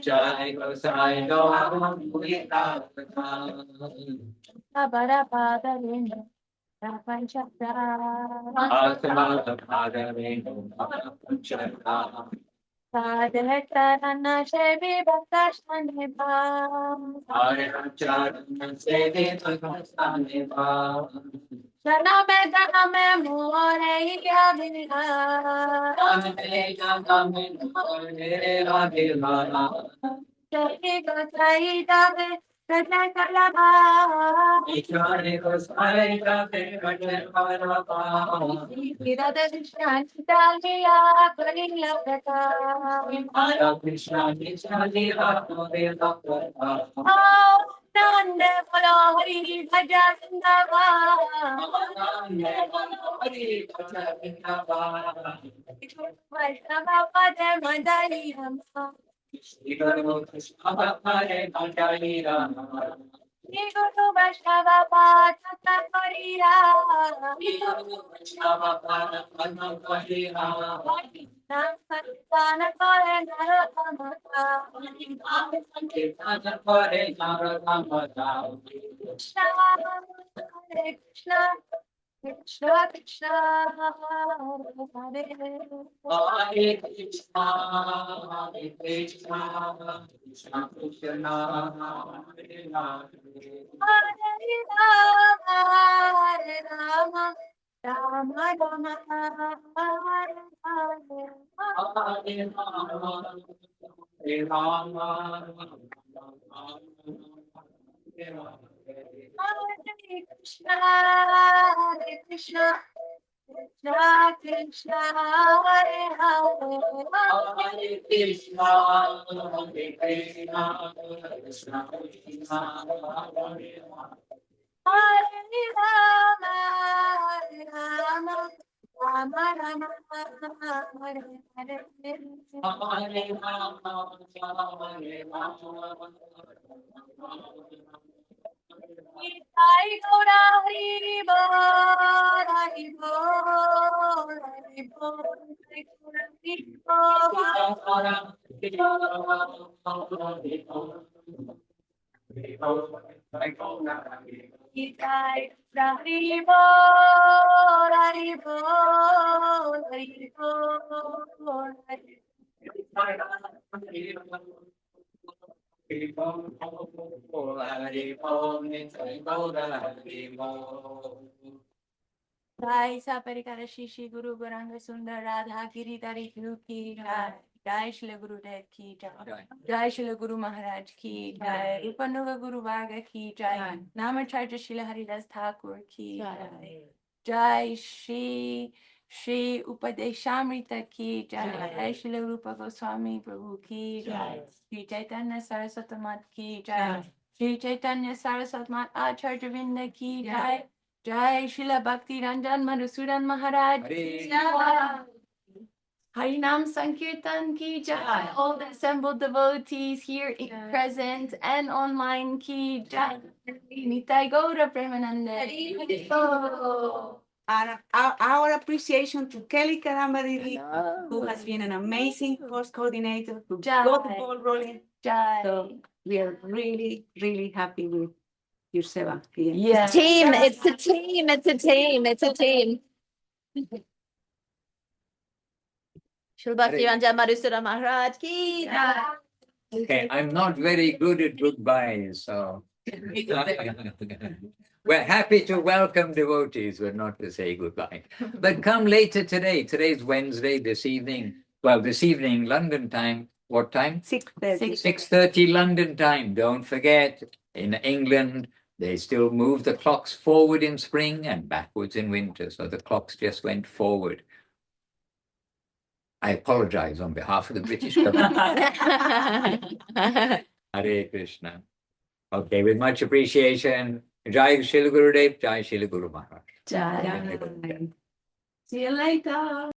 Jai Gosai Jai Muridharata. Abara Padalinda Rapanchata. Asala Bhagavenu Rapanchata. Sadhana Shevi Bhakta-shanibha. Aracharana Sevi Bhakta-shanibha. Janame More Yavila. Janame Yavila. Jai Gosai Jai Prajakalamā. Jai Gosai Jai Prajakalamā. Śrī Rādhā Krishna Chaitanya Kalila Prata. Hare Krishna Krishna Lila Kalila Prata. Nande Bolo Hari Bhaja Vrindavan. Nande Bolo Hari Bhaja Vrindavan. Vaishnava Pade Madhari Rama. Shri Guru Vaishnava Pade Madhari Rama. Shri Guru Vaishnava Pade Madhari Rama. Shri Guru Vaishnava Pade Madhari Rama. Sankirtana Kore Narottama. Sankirtana Kore Narottama. Krishna Hare Krishna Krishna Krishna Hare Hare Krishna Krishna Krishna Hare Hare. Hare Rama Hare Rama, Rama Rama, Hare Hare. Hare Krishna, Hare Krishna, Krishna Krishna, Hare Hare, Hare Krishna, Hare Krishna, Krishna Krishna, Hare Rama, Hare Rama, Rama Rama, Hare Hare. Nitai Gaura Hari Bol, Hari Bol, Hari Bol, Hari Bol. Nitai Hari Bol, Hari Bol, Hari Bol, Hari Jai Saparikara Shishi Guru Goranga Sundar Radha Giridhari Ki Jai. Jai Śrīla Gurudev ki Jai. Jai Śrīla Guru Maharaj ki Jai. Upanuga Guru Varga ki Jai. Namacharya Śrīla Haridas Thakur ki Jai. Jai Shri Upadesamrta ki Jai. Jai Śrīla Rupa Goswami Prabhu ki Jai. Shri Chaitanya Saraswati Mat ki Jai. Shri Chaitanya Saraswati Mat Acharya Vinda ki Jai. Jai Srila Bhakti Ranjan Madhusudan Maharaj ki Jai. Harinam Sankirtan ki Jai. All the assembled devotees here present and online ki Jai. Nitai Gaura Premanande. Our appreciation to Kelly Karambadiri, who has been an amazing course coordinator, who got the ball rolling. Jai. So we are really, really happy with your seva here. Yeah. Team, it's a team, it's a team, it's a team. Srila Bhakti Ranjan Madhusudan Maharaj ki Jai. Okay, I'm not very good at goodbyes, so. We're happy to welcome devotees, but not to say goodbye. But come later today. Today's Wednesday, this evening. Well, this evening, London time. What time? 6:30. 6:30 London time. Don't forget, in England, they still move the clocks forward in spring and backwards in winter. So the clocks just went forward. I apologize on behalf of the British government. Hare Krishna. Okay, with much appreciation. Jai Śrīla Gurudev, Jai Śrīla Guru Maharaj. Jai. See you later.